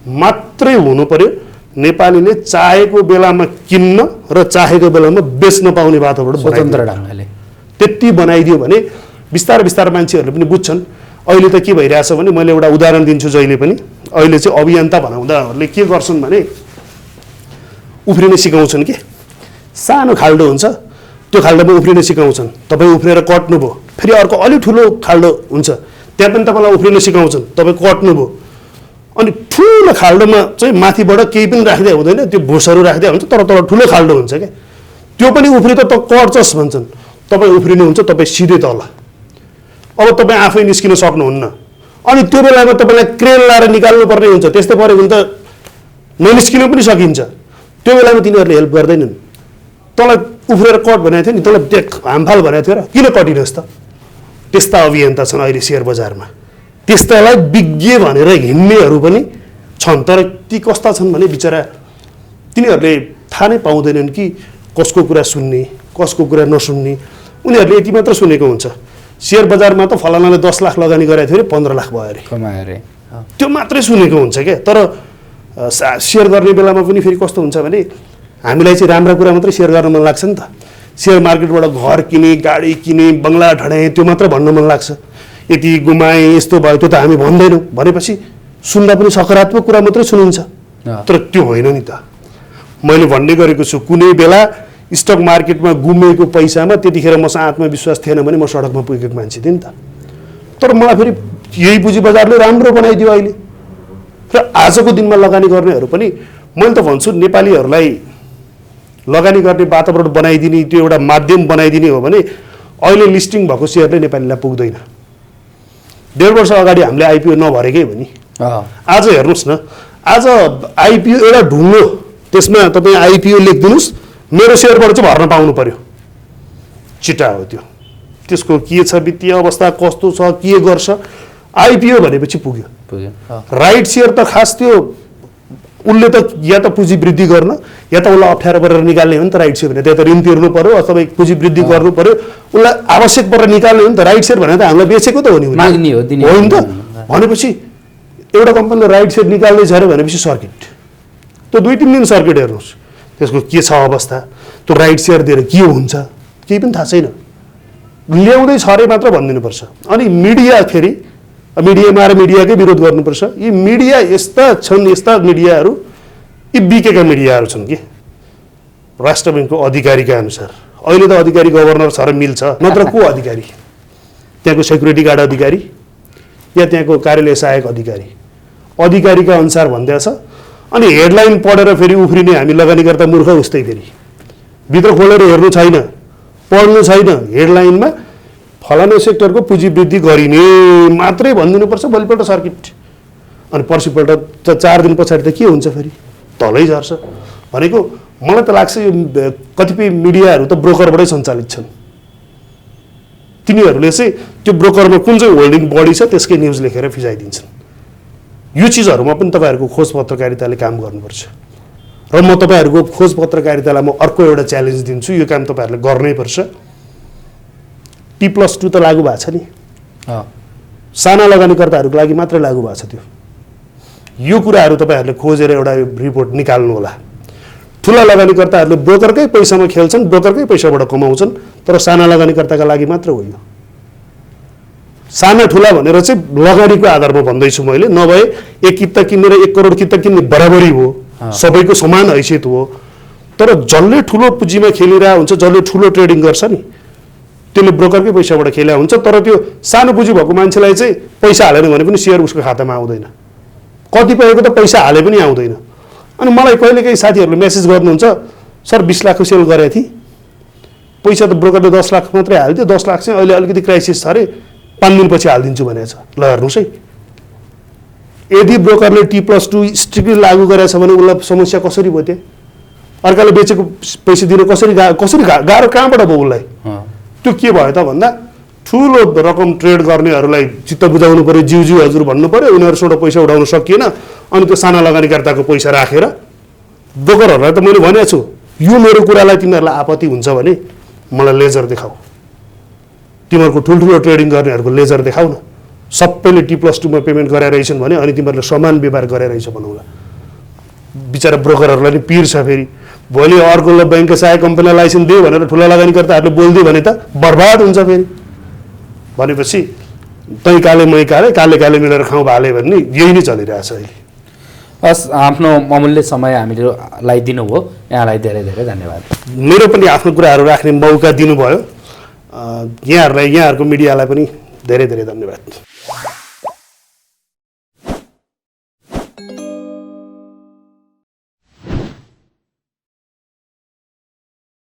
मात्रै हुनु पर्यो नेपालीले चाहेको बेलामा किन्न र चाहेको बेलामा बेच्न पाउने वातावरण स्वतन्त्र ढङ्गले त्यति बनाइदियो भने बिस्तारै बिस्तारै मान्छेहरूले पनि बुझ्छन्। अहिले त के भइरहेछ भने मैले एउटा उदाहरण दिन्छु जहिले पनि। अहिले चाहिँ अभियन्ता भनाउँदाहरूले के गर्छन् भने उफ्रिन सिकाउँछन् कि सानो खाल्डो हुन्छ त्यो खाल्डोमा उफ्रिन सिकाउँछन्, तपाईँ उफ्रेर कट्नुभयो, फेरि अर्को अलि ठुलो खाल्डो हुन्छ त्यहाँ पनि तपाईँलाई उफ्रिन सिकाउँछन्, तपाईँ कट्नुभयो, अनि ठुलो खाल्डोमा चाहिँ माथिबाट केही पनि राख्दै हुँदैन, त्यो भुसहरू राख्दै हुन्छ तर तल ठुलो खाल्डो हुन्छ क्या, त्यो पनि उफ्रि त कट्छस् भन्छन्, तपाईँ उफ्रिनुहुन्छ तपाईँ सिधै तल। अब तपाईँ आफै निस्किन सक्नुहुन्न, अनि त्यो बेलामा तपाईँलाई क्रेन लाएर निकाल्नु पर्ने हुन्छ, त्यस्तै पऱ्यो भने त ननिस्किनु पनि सकिन्छ। त्यो बेलामा तिनीहरूले हेल्प गर्दैनन्। तँलाई उफ्रेर कट भनेको थियो नि, तँलाई देख हामफाल भनेको थियो र किन कटिनुहोस् त? त्यस्ता अभियन्ता छन् अहिले सेयर बजारमा, त्यस्तालाई विज्ञ भनेर हिँड्नेहरू पनि छन्, तर ती कस्ता छन् भने बिचरा तिनीहरूले थाहा नै पाउँदैनन् कि कसको कुरा सुन्ने कसको कुरा नसुन्ने। उनीहरूले यति मात्र सुनेको हुन्छ सेयर बजारमा त फलानाले 10 लाख लगानी गरेको थियो अरे 15 लाख भयो अरे, कमायो अरे, त्यो मात्रै सुनेको हुन्छ क्या। तर सेयर गर्ने बेलामा पनि फेरि कस्तो हुन्छ भने हामीलाई चाहिँ राम्रा कुरा मात्रै सेयर गर्न मन लाग्छ नि त। सेयर मार्केटबाट घर किने, गाडी किने, बङ्गला ढडाएँ त्यो मात्र भन्न मन लाग्छ, यति गुमाएँ यस्तो भयो त्यो त हामी भन्दैनौँ भनेपछि सुन्दा पनि सकारात्मक कुरा मात्रै सुनिन्छ, तर त्यो होइन नि त। मैले भन्ने गरेको छु कुनै बेला स्टक मार्केटमा गुमेको पैसामा त्यतिखेर मसँग आत्मविश्वास थिएन भने म सडकमा पुगेको मान्छे थिएँ नि त। तर मलाई फेरि यही पुँजी बजारले राम्रो बनाइदियो अहिले, र आजको दिनमा लगानी गर्नेहरू पनि मैले त भन्छु नेपालीहरूलाई लगानी गर्ने वातावरण बनाइदिने त्यो एउटा माध्यम बनाइदिने हो भने अहिले लिस्टिङ भएको सेयरले नेपालीलाई पुग्दैन। 1.5 वर्ष अगाडि हामीले आइपिओ नभरेकै हो नि, आज हेर्नुहोस् न, आज आइपिओ एउटा ढुङ्गो, त्यसमा तपाईँ आइपिओ लेखिदिनुहोस्, मेरो सेयरबाट चाहिँ भर्न पाउनु पर्यो, चिटा हो त्यो। त्यसको के छ वित्तीय अवस्था कस्तो छ के गर्छ, आइपिओ भनेपछि पुग्यो। राइट सेयर त खास त्यो उसले त या त पुँजी वृद्धि गर्न या त उसलाई अप्ठ्यारो परेर निकाल्ने हो नि त राइट सेयर भने, त्यहाँ त ऋण तिर्नु पर्यो अथवा पुँजी वृद्धि गर्नु पर्यो, उसलाई आवश्यक परेर निकाल्ने हो नि त। राइट सेयर भने त हामीलाई बेचेको त हो नि, माग्ने हो दिने हो नि त। भनेपछि एउटा कम्पनीले राइट सेयर निकाल्दै छ अरे भनेपछि सर्किट, त्यो 2-3 दिन सर्किट हेर्नुहोस् त्यसको के छ अवस्था, त्यो राइट सेयर दिएर के हुन्छ केही पनि थाहा छैन, ल्याउँदै छ अरे मात्र भनिदिनुपर्छ। अनि मिडिया फेरि मिडियामा आएर मिडियाकै विरोध गर्नुपर्छ। यी मिडिया यस्ता छन्, यस्ता मिडियाहरू यी बिकेका मिडियाहरू छन् कि राष्ट्र ब्याङ्कको अधिकारीका अनुसार। अहिले त अधिकारी गभर्नर छ र मिल्छ, नत्र को अधिकारी? त्यहाँको सेक्युरिटी गार्ड अधिकारी या त्यहाँको कार्यालय सहायक अधिकारी? अधिकारीका अनुसार भन्दैछ। अनि हेडलाइन पढेर फेरि उफ्रिने हामी लगानीकर्ता मूर्ख उस्तै, फेरि भित्र खोलेर हेर्नु छैन, पढ्नु छैन, हेडलाइनमा फलानु सेक्टरको पुँजी वृद्धि गरिने मात्रै भनिदिनुपर्छ, भोलिपल्ट सर्किट। अनि पर्सिपल्ट त 4 दिन पछाडि त के हुन्छ फेरि तलै झर्छ। भनेको मलाई त लाग्छ यो कतिपय मिडियाहरू त ब्रोकरबाटै सञ्चालित छन्, तिनीहरूले चाहिँ त्यो ब्रोकरमा कुन चाहिँ होल्डिङ बढी छ त्यसकै न्युज लेखेर फिजाइदिन्छन्। यो चिजहरूमा पनि तपाईँहरूको खोज पत्रकारिताले काम गर्नुपर्छ, र म तपाईँहरूको खोज पत्रकारितालाई म अर्को एउटा च्यालेन्ज दिन्छु, यो काम तपाईँहरूले गर्नै पर्छ। T+2 त लागू भएको छ नि, साना लगानीकर्ताहरूको लागि मात्रै लागू भएको छ त्यो। यो कुराहरू तपाईँहरूले खोजेर एउटा रिपोर्ट निकाल्नु होला। ठुला लगानीकर्ताहरूले ब्रोकरकै पैसामा खेल्छन्, ब्रोकरकै पैसाबाट कमाउँछन्, तर साना लगानीकर्ताका लागि मात्र हो यो। साना ठुला भनेर चाहिँ लगानीको आधारमा भन्दैछु मैले, नभए 1 किता किनेर 1 करोड किता किन्ने बराबरी हो, सबैको समान हैसियत हो। तर जसले ठुलो पुँजीमा खेलिरहेको हुन्छ, जसले ठुलो ट्रेडिङ गर्छ नि, त्यसले ब्रोकरकै पैसाबाट खेल्या हुन्छ, तर त्यो सानो पुँजी भएको मान्छेलाई चाहिँ पैसा हालेन भने पनि सेयर उसको खातामा आउँदैन, कतिपयको त पैसा हाले पनि आउँदैन। अनि मलाई कहिलेकाहीँ साथीहरूले मेसेज गर्नुहुन्छ, सर 20 लाखको सेल गरेको थिएँ, पैसा त ब्रोकरले 10 लाख मात्रै हाल्थ्यो, 10 लाख चाहिँ अहिले अलिकति क्राइसिस छ अरे 5 दिनपछि हालिदिन्छु भनेको छ। ल हेर्नुहोस् है, यदि ब्रोकरले T+2 स्ट्रिक्टली लागू गरेछ भने उसलाई समस्या कसरी भयो? त्यहाँ अर्काले बेचेको पैसा दिन कसरी गाह्रो कहाँबाट भयो उसलाई? त्यो के भयो त भन्दा ठुलो रकम ट्रेड गर्नेहरूलाई चित्त बुझाउनु पर्यो, ज्यू हजुर भन्नु पर्यो, उनीहरूसँग पैसा उठाउन सकिएन। अनि त्यो साना लगानीकर्ताको पैसा राखेर ब्रोकरहरूलाई त मैले भनेको छु, यो मेरो कुरालाई तिमीहरूलाई आपत्ति हुन्छ भने मलाई लेजर देखाऊ, तिमीहरूको ठुल्ठुलो ट्रेडिङ गर्नेहरूको लेजर देखाऊ न, सबैले T+2 मा पेमेन्ट गराइरहेछन् भने अनि तिमीहरूले समान व्यवहार गराइरहेछ भनौँला। बिचरा ब्रोकरहरूलाई नि पिर छ फेरि भोलि अर्कोलाई ब्याङ्कको सहायक कम्पनीलाई लाइसेन्स दियो भनेर ठुला लगानीकर्ताहरूले बोलिदियो भने त बर्बाद हुन्छ फेरि भनेपछि तै काले मै काले काले काले मिलेर खाउँ भाले भन्ने यही नै चलिरहेछ अहिले हस् आफ्नो अमूल्य समय हामीलाई दिनुभयो यहाँलाई धेरै धेरै धन्यवाद मेरो पनि आफ्नो कुराहरू राख्ने मौका दिनुभयो यहाँहरूलाई यहाँहरूको मिडियालाई पनि धेरै धेरै धन्यवाद